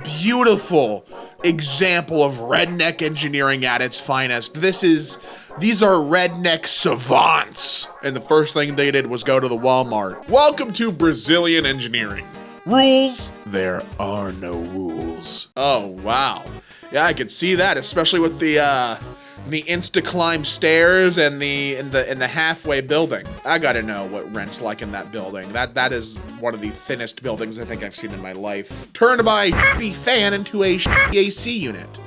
beautiful example of redneck engineering at its finest. These are redneck savants. And the first thing they did was go to the Walmart. Welcome to Brazilian engineering. Rules? There are no rules. Oh, wow. Yeah, I could see that, especially with the insta-climb stairs and the halfway building. I gotta know what rent's like in that building. That is one of the thinnest buildings I think I've seen in my life. Turned my fan into a AC unit.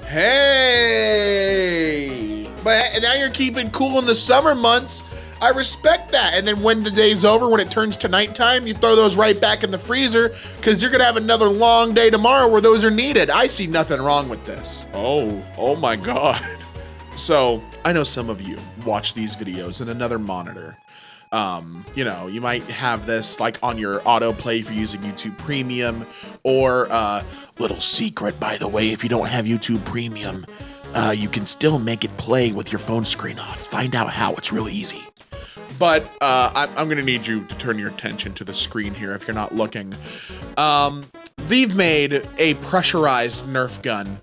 Hey! But now you're keeping cool in the summer months. I respect that. And then when the day's over, when it turns to nighttime, you throw those right back in the freezer because you're gonna have another long day tomorrow where those are needed. I see nothing wrong with this. Oh my God. So I know some of you watch these videos in another monitor. You know, you might have this like on your autoplay if you're using YouTube Premium, or little secret, by the way, if you don't have YouTube Premium, you can still make it play with your phone screen off. Find out how. It's really easy. But I'm gonna need you to turn your attention to the screen here if you're not looking. They've made a pressurized Nerf gun.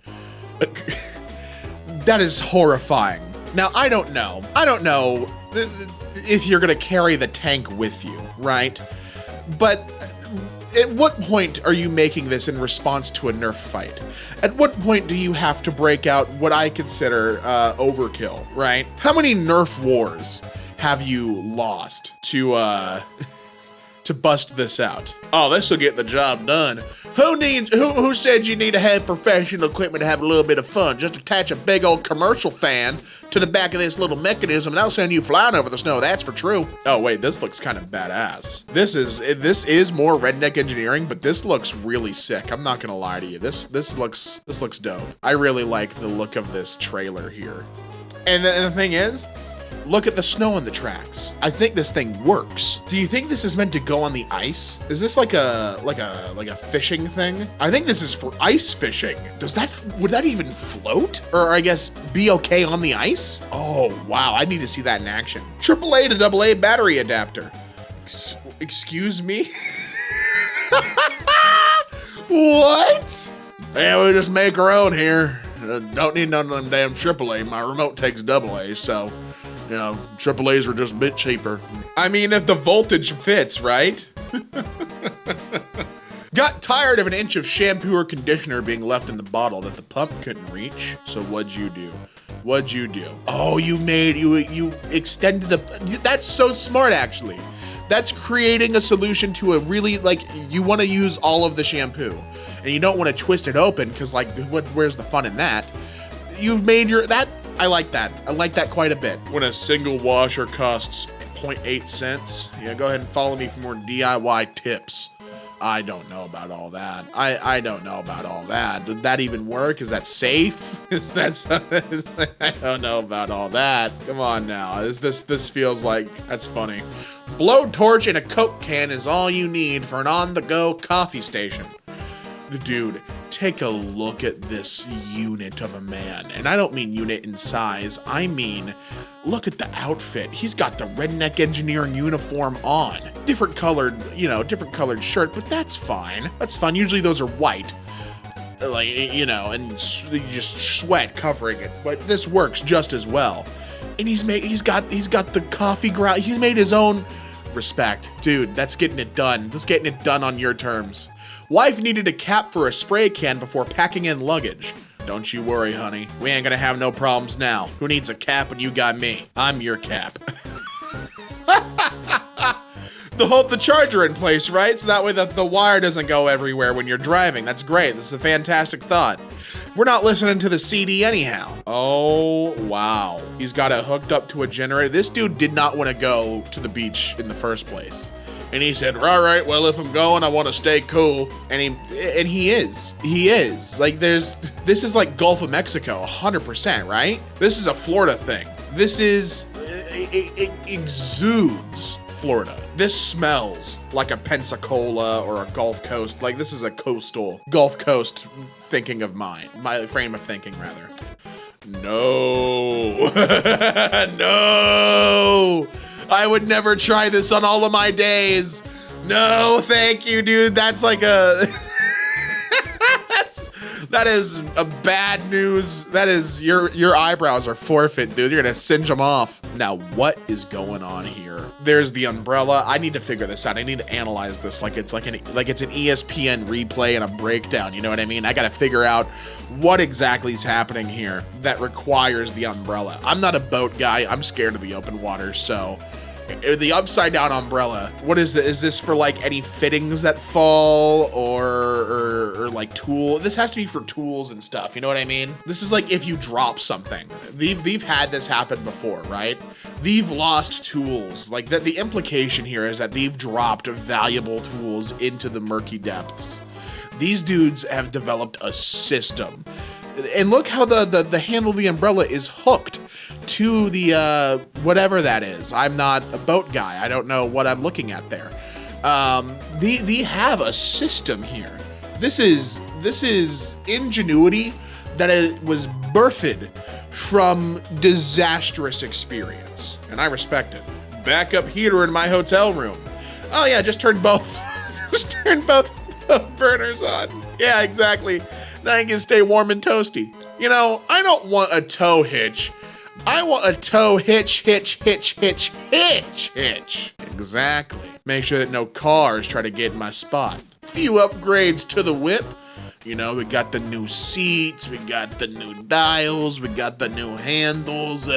That is horrifying. Now, I don't know if you're gonna carry the tank with you, right? But at what point are you making this in response to a Nerf fight? At what point do you have to break out what I consider overkill, right? How many Nerf wars have you lost to bust this out? Oh, this will get the job done. Who said you need to have professional equipment to have a little bit of fun? Just attach a big old commercial fan to the back of this little mechanism and that'll send you flying over the snow. That's for true. Oh wait, this looks kind of badass. This is more redneck engineering, but this looks really sick. I'm not gonna lie to you. This looks dope. I really like the look of this trailer here. And the thing is, Look at the snow on the tracks. I think this thing works. Do you think this is meant to go on the ice? Is this like a fishing thing? I think this is for ice fishing. Would that even float? Or I guess be okay on the ice? Oh, wow, I need to see that in action. AAA to AA battery adapter. Excuse me? What? Yeah, we just make our own here. Don't need none of them damn AAA. My remote takes AA, so, you know, AAAs are just a bit cheaper. I mean, if the voltage fits, right? Got tired of an inch of shampoo or conditioner being left in the bottle that the pump couldn't reach. So what'd you do? What'd you do? Oh, you extended that's so smart, actually. That's creating a solution to a really, like, you want to use all of the shampoo and you don't want to twist it open because, like, where's the fun in that? You've made I like that. I like that quite a bit. When a single washer costs 0.8 cents, yeah, go ahead and follow me for more DIY tips. I don't know about all that. I don't know about all that. Did that even work? Is that safe? I don't know about all that. Come on now. This feels like, that's funny. Blowtorch and a Coke can is all you need for an on-the-go coffee station. Dude, take a look at this unit of a man. And I don't mean unit in size. I mean, look at the outfit. He's got the RedneckEngineering uniform on. Different colored shirt, but that's fine. That's fine. Usually those are white. Like, you know, and you just sweat covering it. But this works just as well. And he's got the coffee ground. He's made his own. Respect. Dude, that's getting it done. That's getting it done on your terms. Wife needed a cap for a spray can before packing in luggage. Don't you worry, honey. We ain't gonna have no problems now. Who needs a cap when you got me? I'm your cap. Hold the charger in place, right? So that way the wire doesn't go everywhere when you're driving. That's great. This is a fantastic thought. We're not listening to the CD anyhow. Oh, wow. He's got it hooked up to a generator. This dude did not want to go to the beach in the first place. And he said, all right, well, if I'm going, I want to stay cool. And he is. He is. Like, this is like Gulf of Mexico, 100%, right? This is a Florida thing. This is, it exudes Florida. This smells like a Pensacola or a Gulf Coast. Like, this is a coastal Gulf Coast thinking of mine. My frame of thinking, rather. No. No. I would never try this on all of my days. No, thank you, dude. That's like a... That is a bad news. That is, your eyebrows are forfeit, dude. You're gonna singe them off. Now, what is going on here? There's the umbrella. I need to figure this out. I need to analyze this like it's an ESPN replay and a breakdown. You know what I mean? I gotta figure out what exactly is happening here that requires the umbrella. I'm not a boat guy. I'm scared of the open water, so... The upside down umbrella, what is this? Is this for like any fittings that fall or like tool? This has to be for tools and stuff, you know what I mean? This is like if you drop something. They've had this happen before, right? They've lost tools. Like the implication here is that they've dropped valuable tools into the murky depths. These dudes have developed a system. And look how the handle of the umbrella is hooked to the whatever that is. I'm not a boat guy. I don't know what I'm looking at there. They have a system here. This is ingenuity that was birthed from disastrous experience, and I respect it. Backup heater in my hotel room. Oh yeah, just turn both burners on. Yeah, exactly. Now you can stay warm and toasty. You know, I don't want a tow hitch. I want a tow hitch. Exactly. Make sure that no cars try to get in my spot. Few upgrades to the whip. You know, we got the new seats, we got the new dials, we got the new handles.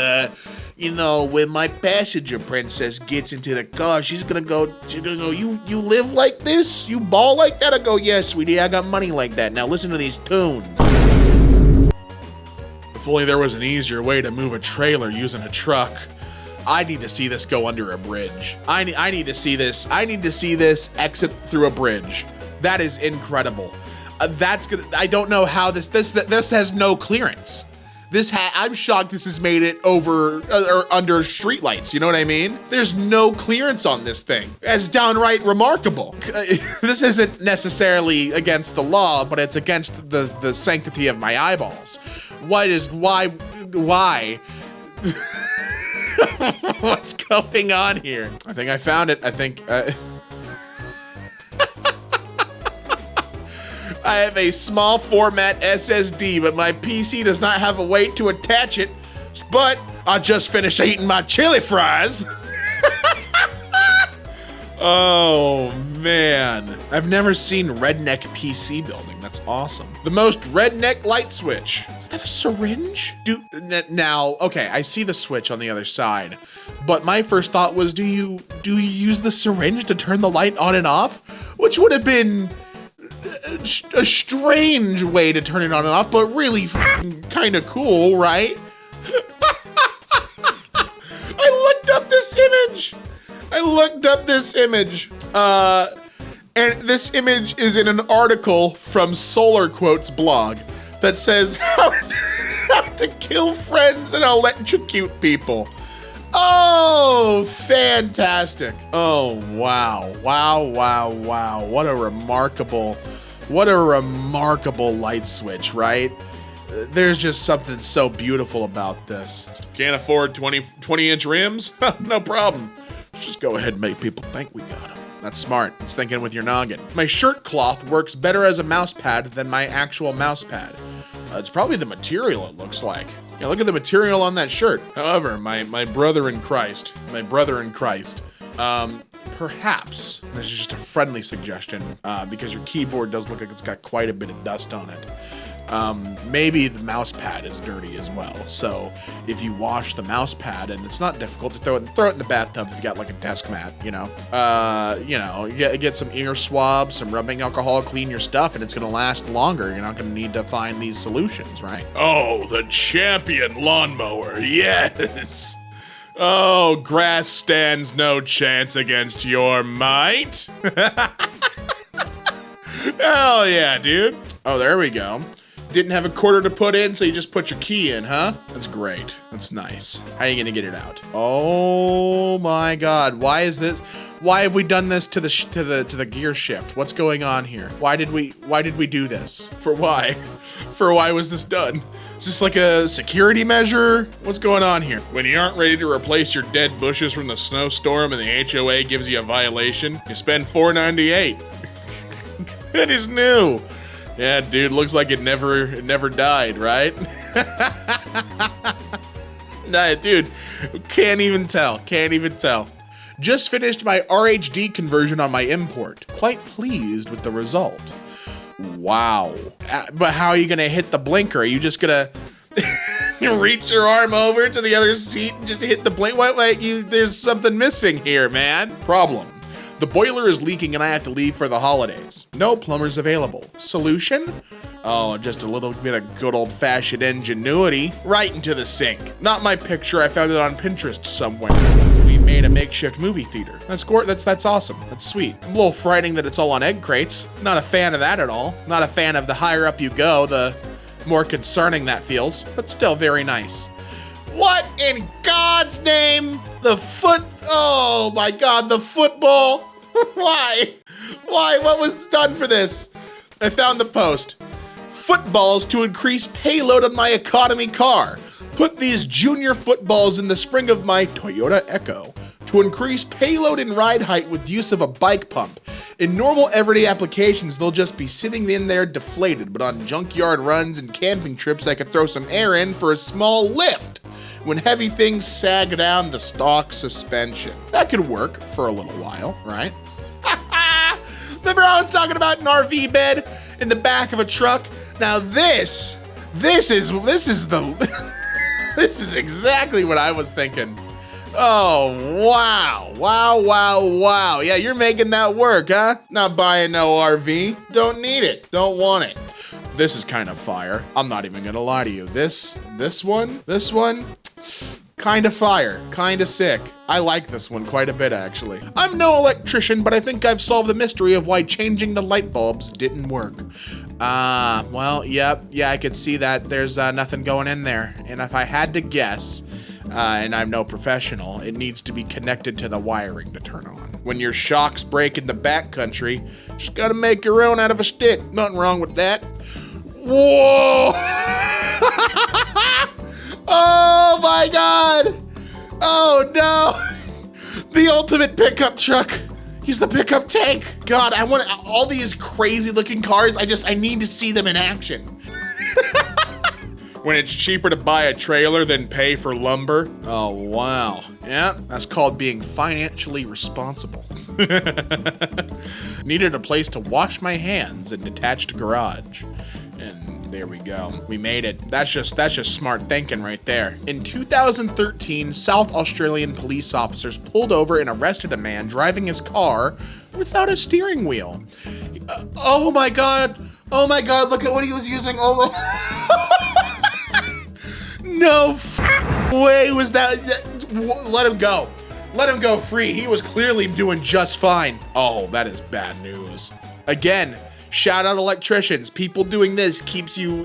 You know, when my passenger princess gets into the car, she's gonna go, you live like this? You ball like that? I go, yeah, sweetie, I got money like that. Now listen to these tunes. If only there was an easier way to move a trailer using a truck. I need to see this go under a bridge. I need to see this. I need to see this exit through a bridge. That is incredible. I don't know how this has no clearance. I'm shocked this has made it over or under streetlights. You know what I mean? There's no clearance on this thing. It's downright remarkable. This isn't necessarily against the law, but it's against the sanctity of my eyeballs. Why? What's going on here? I think I found it. I think I have a small format SSD, but my PC does not have a way to attach it. But I just finished eating my chili fries. Oh man, I've never seen redneck PC building. That's awesome. The most redneck light switch. Is that a syringe? Now, okay, I see the switch on the other side, but my first thought was, do you use the syringe to turn the light on and off? Which would have been a strange way to turn it on and off, but really kind of cool, right? I looked up this image. And this image is in an article from Solar Quotes blog that says how to kill friends and electrocute people. Oh, fantastic. Oh, wow. What a remarkable light switch, right? There's just something so beautiful about this. Can't afford 20-inch rims? No problem. Just go ahead and make people think we got them. That's smart. It's thinking with your noggin. My shirt cloth works better as a mouse pad than my actual mouse pad. It's probably the material, it looks like. Yeah, look at the material on that shirt. However, my brother in Christ, perhaps, this is just a friendly suggestion, because your keyboard does look like it's got quite a bit of dust on it. Maybe the mouse pad is dirty as well. So if you wash the mouse pad, and it's not difficult to throw it in the bathtub if you got like a desk mat, get some ear swabs, some rubbing alcohol, clean your stuff, and it's gonna last longer. You're not gonna need to find these solutions, right? Oh, the champion lawnmower, yes. Oh, grass stands no chance against your might. Hell yeah, dude. Oh, there we go. Didn't have a quarter to put in, so you just put your key in, huh? That's great. That's nice. How are you gonna get it out? Oh my God! Why is this? Why have we done this to the gear shift? What's going on here? Why did we do this? For why? For why was this done? Is this like a security measure? What's going on here? When you aren't ready to replace your dead bushes from the snowstorm and the HOA gives you a violation, you spend $4.98. It is new. Yeah, dude, looks like it never died, right? Nah, dude, can't even tell. Just finished my RHD conversion on my import. Quite pleased with the result. Wow. But how are you gonna hit the blinker? Are you just gonna reach your arm over to the other seat and just hit the blink? There's something missing here, man. Problem. The boiler is leaking and I have to leave for the holidays. No plumbers available. Solution? Oh, just a little bit of good old-fashioned ingenuity. Right into the sink. Not my picture, I found it on Pinterest somewhere. We made a makeshift movie theater. That's awesome. That's sweet. A little frightening that it's all on egg crates. Not a fan of that at all. Not a fan of the higher up you go, the more concerning that feels, but still very nice. What in God's name? Oh my God, the football. Why? What was done for this? I found the post. Footballs to increase payload on my economy car. Put these junior footballs in the spring of my Toyota Echo to increase payload and ride height with use of a bike pump. In normal everyday applications, they'll just be sitting in there deflated, but on junkyard runs and camping trips, I could throw some air in for a small lift when heavy things sag down the stock suspension. That could work for a little while, right? Remember I was talking about an RV bed in the back of a truck? Now this is exactly what I was thinking. Oh, wow. Yeah, you're making that work, huh? Not buying no RV. Don't need it. Don't want it. This is kind of fire. I'm not even gonna lie to you. This one, Kinda fire, kinda sick. I like this one quite a bit, actually. I'm no electrician, but I think I've solved the mystery of why changing the light bulbs didn't work. Well, yeah, I could see that there's nothing going in there. And if I had to guess, and I'm no professional, it needs to be connected to the wiring to turn on. When your shocks break in the backcountry, just gotta make your own out of a stick. Nothing wrong with that. Whoa! Oh my God! Oh no! The ultimate pickup truck. He's the pickup tank. God, I want all these crazy looking cars. I need to see them in action. When it's cheaper to buy a trailer than pay for lumber. Oh, wow. Yeah, that's called being financially responsible. Needed a place to wash my hands in detached garage. And there we go. We made it. That's just smart thinking right there. In 2013, South Australian police officers pulled over and arrested a man driving his car without a steering wheel. Oh my God. Oh my God, look at what he was using. Oh my... No way was that. Let him go. Let him go free. He was clearly doing just fine. Oh, that is bad news. Again, shout out electricians. People doing this keeps you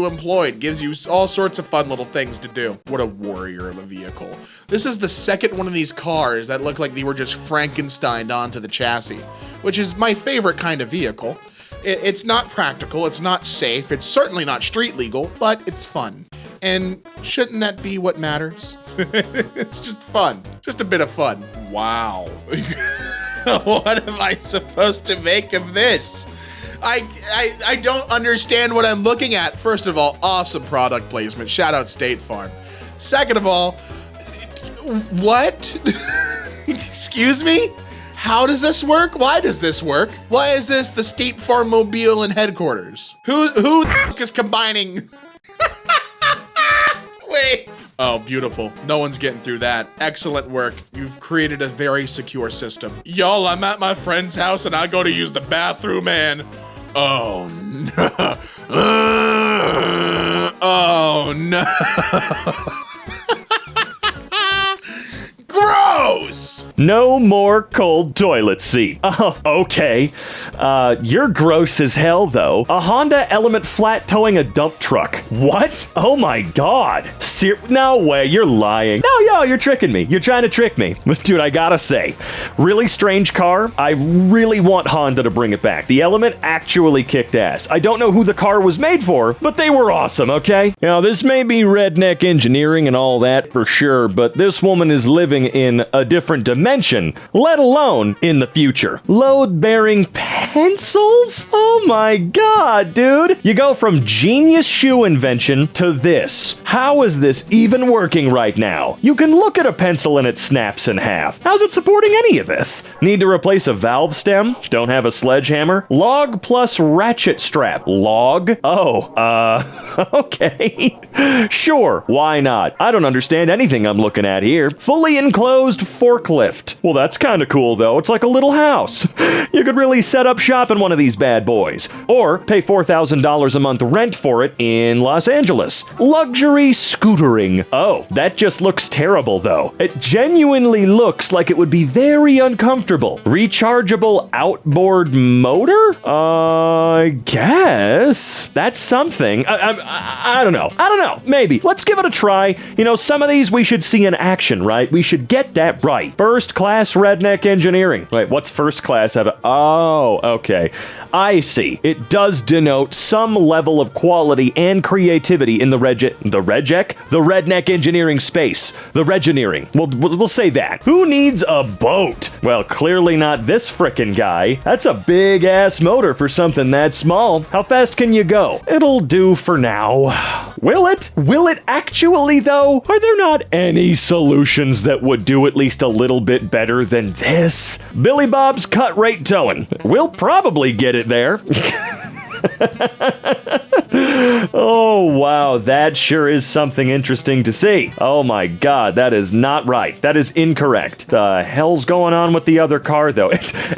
employed, gives you all sorts of fun little things to do. What a warrior of a vehicle. This is the second one of these cars that look like they were just Frankensteined onto the chassis, which is my favorite kind of vehicle. It's not practical, it's not safe, it's certainly not street legal, but it's fun. And shouldn't that be what matters? It's just fun. Just a bit of fun. Wow. What am I supposed to make of this? I don't understand what I'm looking at. First of all, awesome product placement. Shout out State Farm. Second of all, what? Excuse me? How does this work? Why does this work? Why is this the State Farm mobile in headquarters? Who is combining? Wait. Oh, beautiful. No one's getting through that. Excellent work. You've created a very secure system. Y'all, I'm at my friend's house and I go to use the bathroom and... Oh, no. Oh, no. Gross! No more cold toilet seat. Oh, okay. You're gross as hell, though. A Honda Element flat towing a dump truck. What? Oh my God. No way, you're lying. No, you're tricking me. You're trying to trick me. Dude, I gotta say, really strange car. I really want Honda to bring it back. The Element actually kicked ass. I don't know who the car was made for, but they were awesome, okay? Now, this may be redneck engineering and all that for sure, but this woman is living in a different dimension, let alone in the future. Load-bearing pencils? Oh my God, dude. You go from genius shoe invention to this. How is this even working right now? You can look at a pencil and it snaps in half. How's it supporting any of this? Need to replace a valve stem? Don't have a sledgehammer? Log plus ratchet strap. Log? Oh, okay. Sure, why not? I don't understand anything I'm looking at here. Fully enclosed forklift. Well, that's kind of cool, though. It's like a little house. You could really set up shop in one of these bad boys. Or pay $4,000 a month rent for it in Los Angeles. Luxury scootering. Oh, that just looks terrible, though. It genuinely looks like it would be very uncomfortable. Rechargeable outboard motor? I guess. That's something. I don't know. Maybe. Let's give it a try. You know, some of these we should see in action, right? We should get that right. First class redneck engineering. Wait, what's first class? Oh, okay. I see. It does denote some level of quality and creativity in the redneck engineering space. The regineering. We'll say that. Who needs a boat? Well, clearly not this frickin' guy. That's a big ass motor for something that small. How fast can you go? It'll do for now. Will it? Will it actually, though? Are there not any solutions that would do at least a little bit better than this? Billy Bob's cut rate towing. We'll probably get it there. Oh, wow, that sure is something interesting to see. Oh my God, that is not right. That is incorrect. The hell's going on with the other car, though?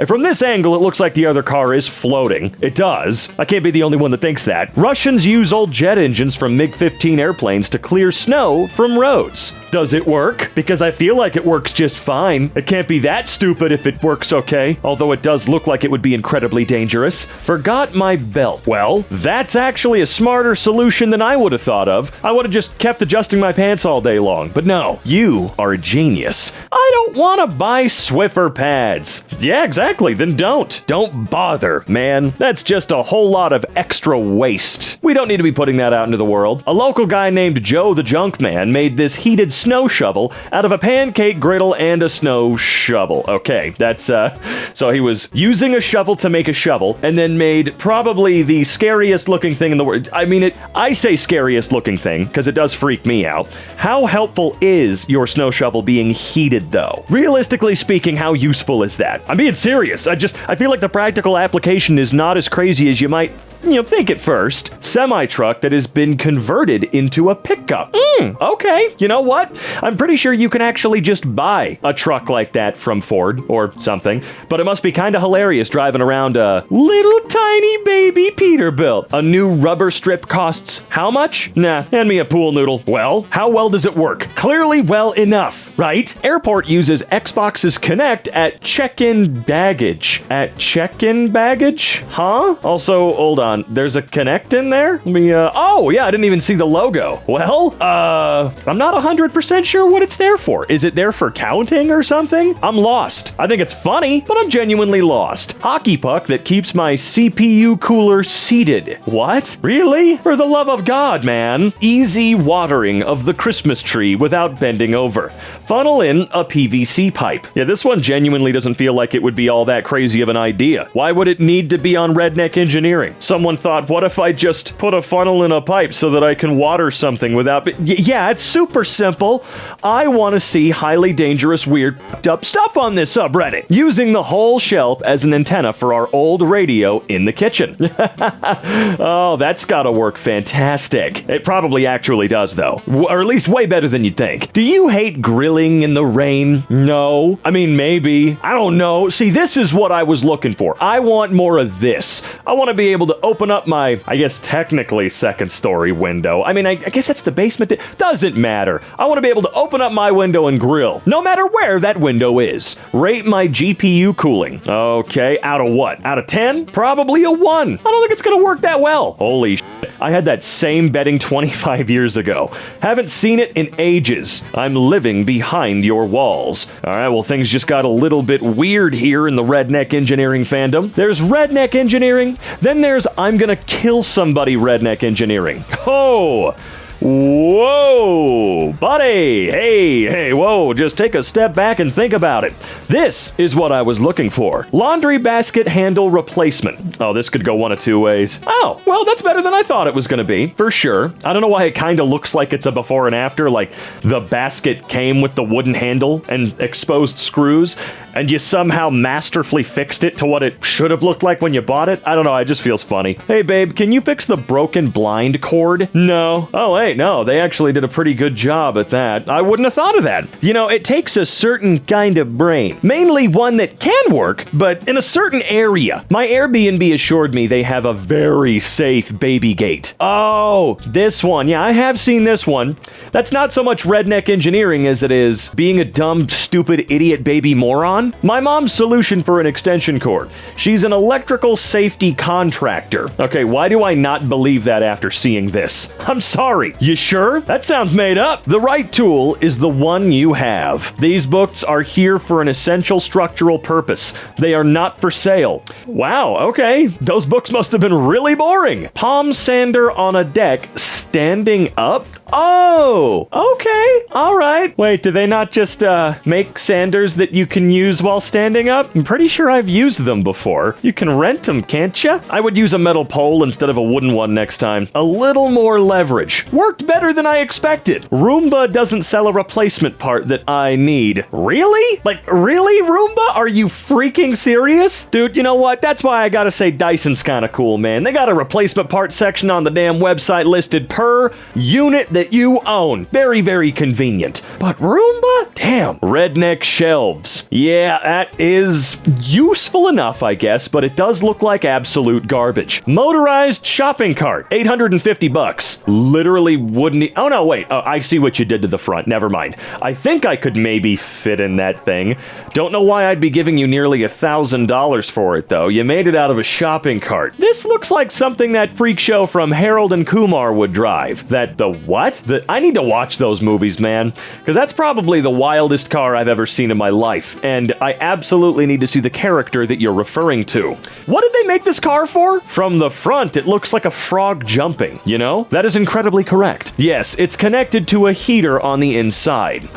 From this angle, it looks like the other car is floating. It does. I can't be the only one that thinks that. Russians use old jet engines from MiG-15 airplanes to clear snow from roads. Does it work? Because I feel like it works just fine. It can't be that stupid if it works okay, although it does look like it would be incredibly dangerous. Forgot my belt. Well, that's actually a smarter solution than I would have thought of. I would have just kept adjusting my pants all day long. But no, you are a genius. I don't want to buy Swiffer pads. Yeah, exactly. Then don't. Don't bother, man. That's just a whole lot of extra waste. We don't need to be putting that out into the world. A local guy named Joe the Junk Man made this heated snow shovel out of a pancake griddle and a snow shovel. Okay, that's, so he was using a shovel to make a shovel and then made probably the scariest looking thing in the world. I mean, I say scariest looking thing because it does freak me out. How helpful is your snow shovel being heated though? Realistically speaking, how useful is that? I'm being serious. I feel like the practical application is not as crazy as you might think at first. Semi-truck that has been converted into a pickup. Okay. You know what? I'm pretty sure you can actually just buy a truck like that from Ford or something, but it must be kind of hilarious driving around a little tiny baby Peterbilt. A new rubber strip costs how much? Nah, hand me a pool noodle. Well, how well does it work? Clearly well enough, right? Airport uses Xbox's Kinect at check-in baggage. At check-in baggage? Huh? Also, hold on. There's a Kinect in there? Let me, oh, yeah, I didn't even see the logo. Well, I'm not 100% sure what it's there for. Is it there for counting or something? I'm lost. I think it's funny, but I'm genuinely lost. Hockey puck that keeps my CPU cooler seated. What? Really? For the love of God, man. Easy watering of the Christmas tree without bending over. Funnel in a PVC pipe. Yeah, this one genuinely doesn't feel like it would be all that crazy of an idea. Why would it need to be on Redneck Engineering? Someone thought, what if I just put a funnel in a pipe so that I can water something without... Yeah, it's super simple. I want to see highly dangerous, weird, up stuff on this subreddit. Using the whole shelf as an antenna for our old radio in the kitchen. Oh, that's gotta work fantastic. It probably actually does, though. Or at least way better than you'd think. Do you hate grilling in the rain? No. I mean, maybe. I don't know. See, this is what I was looking for. I want more of this. I want to be able to open up my, I guess technically second story window. I mean, I guess that's the basement. Doesn't matter. I want to be able to open up my window and grill, no matter where that window is. Rate my GPU cooling. Okay, out of what? Out of 10? Probably a 1. I don't think it's gonna work that well. Holy shit. I had that same bedding 25 years ago. Haven't seen it in ages. I'm living behind your walls. Alright, well things just got a little bit weird here in the Redneck Engineering fandom. There's Redneck Engineering, then there's I'm gonna kill somebody Redneck Engineering. Oh! Whoa, buddy. Hey, whoa, just take a step back and think about it. This is what I was looking for. Laundry basket handle replacement. Oh, this could go one of two ways. Oh, well, that's better than I thought it was going to be, for sure. I don't know why it kind of looks like it's a before and after, like the basket came with the wooden handle and exposed screws, and you somehow masterfully fixed it to what it should have looked like when you bought it. I don't know, it just feels funny. Hey, babe, can you fix the broken blind cord? No. Oh, hey. No, they actually did a pretty good job at that. I wouldn't have thought of that. You know, it takes a certain kind of brain, mainly one that can work, but in a certain area. My Airbnb assured me they have a very safe baby gate. Oh, this one. Yeah, I have seen this one. That's not so much Redneck Engineering as it is being a dumb, stupid, idiot baby moron. My mom's solution for an extension cord. She's an electrical safety contractor. Okay, why do I not believe that after seeing this? I'm sorry. You sure? That sounds made up. The right tool is the one you have. These books are here for an essential structural purpose. They are not for sale. Wow, okay. Those books must have been really boring. Palm sander on a deck standing up? Oh, okay. All right. Wait, do they not just make sanders that you can use while standing up? I'm pretty sure I've used them before. You can rent them, can't you? I would use a metal pole instead of a wooden one next time. A little more leverage. Worked better than I expected. Roomba doesn't sell a replacement part that I need. Really? Like, really, Roomba? Are you freaking serious? Dude, you know what? That's why I gotta say Dyson's kinda cool, man. They got a replacement part section on the damn website listed per unit that that you own. Very, very convenient. But Roomba? Damn. Redneck shelves. Yeah, that is useful enough, I guess, but it does look like absolute garbage. Motorized shopping cart, $850. Literally wouldn't. Oh no, wait. Oh, I see what you did to the front. Never mind. I think I could maybe fit in that thing. Don't know why I'd be giving you nearly $1,000 for it, though. You made it out of a shopping cart. This looks like something that freak show from Harold and Kumar would drive. The what? I need to watch those movies, man, because that's probably the wildest car I've ever seen in my life, and I absolutely need to see the character that you're referring to. What did they make this car for? From the front, it looks like a frog jumping, you know? That is incredibly correct. Yes, it's connected to a heater on the inside.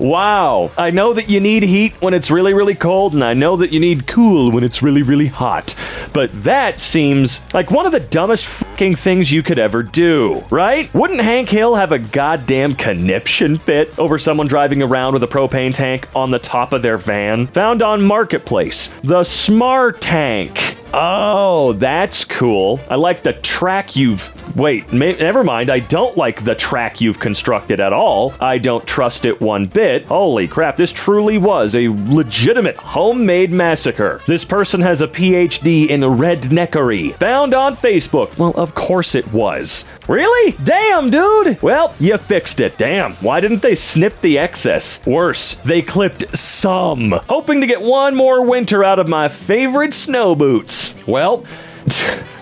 Wow. I know that you need heat when it's really, really cold, and I know that you need cool when it's really, really hot. But that seems like one of the dumbest fucking things you could ever do, right? Wouldn't Hank Hill have a goddamn conniption fit over someone driving around with a propane tank on the top of their van? Found on Marketplace. The Smart Tank. Oh, that's cool. I like the track you've... Wait, never mind. I don't like the track you've constructed at all. I don't trust it one bit. Holy crap, this truly was a legitimate homemade massacre. This person has a PhD in redneckery. Found on Facebook. Well, of course it was. Really? Damn, dude. Well, you fixed it. Damn. Why didn't they snip the excess? Worse, they clipped some. Hoping to get one more winter out of my favorite snow boots. Well,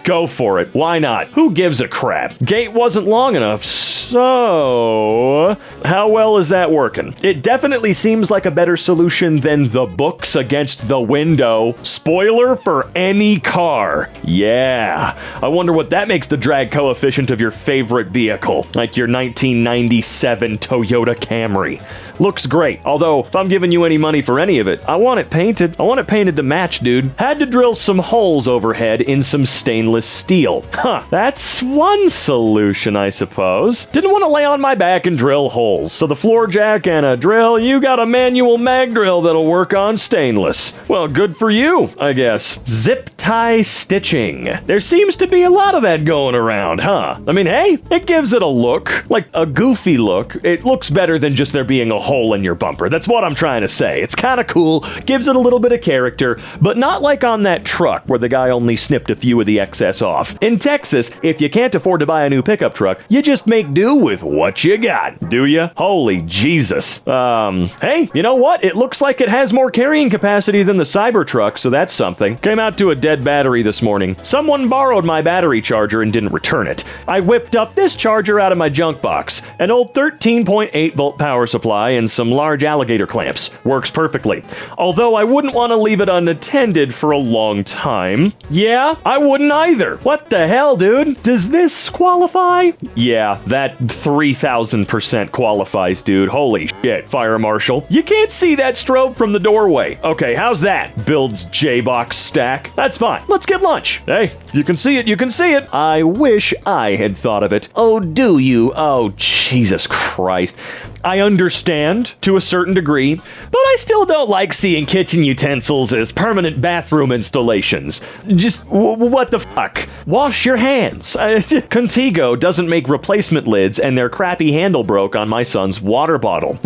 go for it. Why not? Who gives a crap? Gate wasn't long enough, so... How well is that working? It definitely seems like a better solution than the books against the window. Spoiler for any car. Yeah. I wonder what that makes the drag coefficient of your favorite vehicle, like your 1997 Toyota Camry. Looks great, although if I'm giving you any money for any of it, I want it painted. I want it painted to match, dude. Had to drill some holes overhead in some stainless steel. Huh, that's one solution, I suppose. Didn't want to lay on my back and drill holes, so the floor jack and a drill, you got a manual mag drill that'll work on stainless. Well, good for you, I guess. Zip tie stitching. There seems to be a lot of that going around, huh? I mean, hey, it gives it a look, like a goofy look. It looks better than just there being a hole in your bumper. That's what I'm trying to say. It's kind of cool, gives it a little bit of character, but not like on that truck where the guy only snipped a few of the excess off. In Texas, if you can't afford to buy a new pickup truck, you just make do with what you got. Do ya? Holy Jesus. Hey, you know what? It looks like it has more carrying capacity than the Cybertruck, so that's something. Came out to a dead battery this morning. Someone borrowed my battery charger and didn't return it. I whipped up this charger out of my junk box. An old 13.8 volt power supply and some large alligator clamps. Works perfectly. Although I wouldn't want to leave it unattended for a long time. Yeah, I wouldn't either. What the hell, dude? Does this qualify? Yeah, that 3,000% qualifies, dude. Holy shit, Fire Marshal. You can't see that strobe from the doorway. Okay, how's that? Builds J-Box stack. That's fine. Let's get lunch. Hey, you can see it, you can see it. I wish I had thought of it. Oh, do you? Oh, Jesus Christ. I understand to a certain degree, but I still don't like seeing kitchen utensils as permanent bathroom installations. Just, what the fuck? Wash your hands. Contigo doesn't make replacement lids, and their crappy handle broke on my son's water bottle.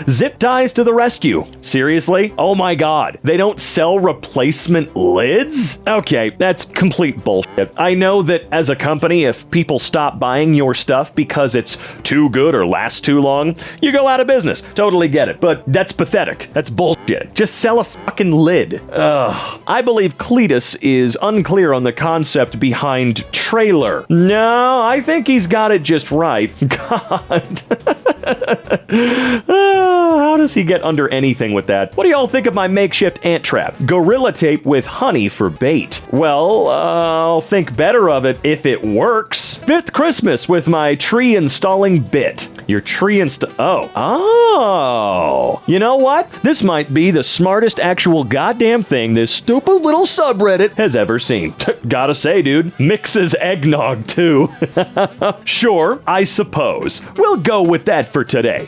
Zip ties to the rescue. Seriously? Oh my god. They don't sell replacement lids? Okay, that's complete bullshit. I know that as a company, if people stop buying your stuff because it's too good or lasts too long, you go out of business. Totally get it. But that's pathetic. That's bullshit. Just sell a fucking lid. Ugh. I believe Cletus is unclear on the concept behind trailer. No, I think he's got it just right. God. How does he get under anything with that? What do y'all think of my makeshift ant trap? Gorilla tape with honey for bait. Well, I'll think better of it if it works. Fifth Christmas with my tree installing bit. Your tree Oh. You know what? This might be the smartest actual goddamn thing this stupid little subreddit has ever seen. Gotta say, dude, mixes eggnog too. Sure, I suppose. We'll go with that for today.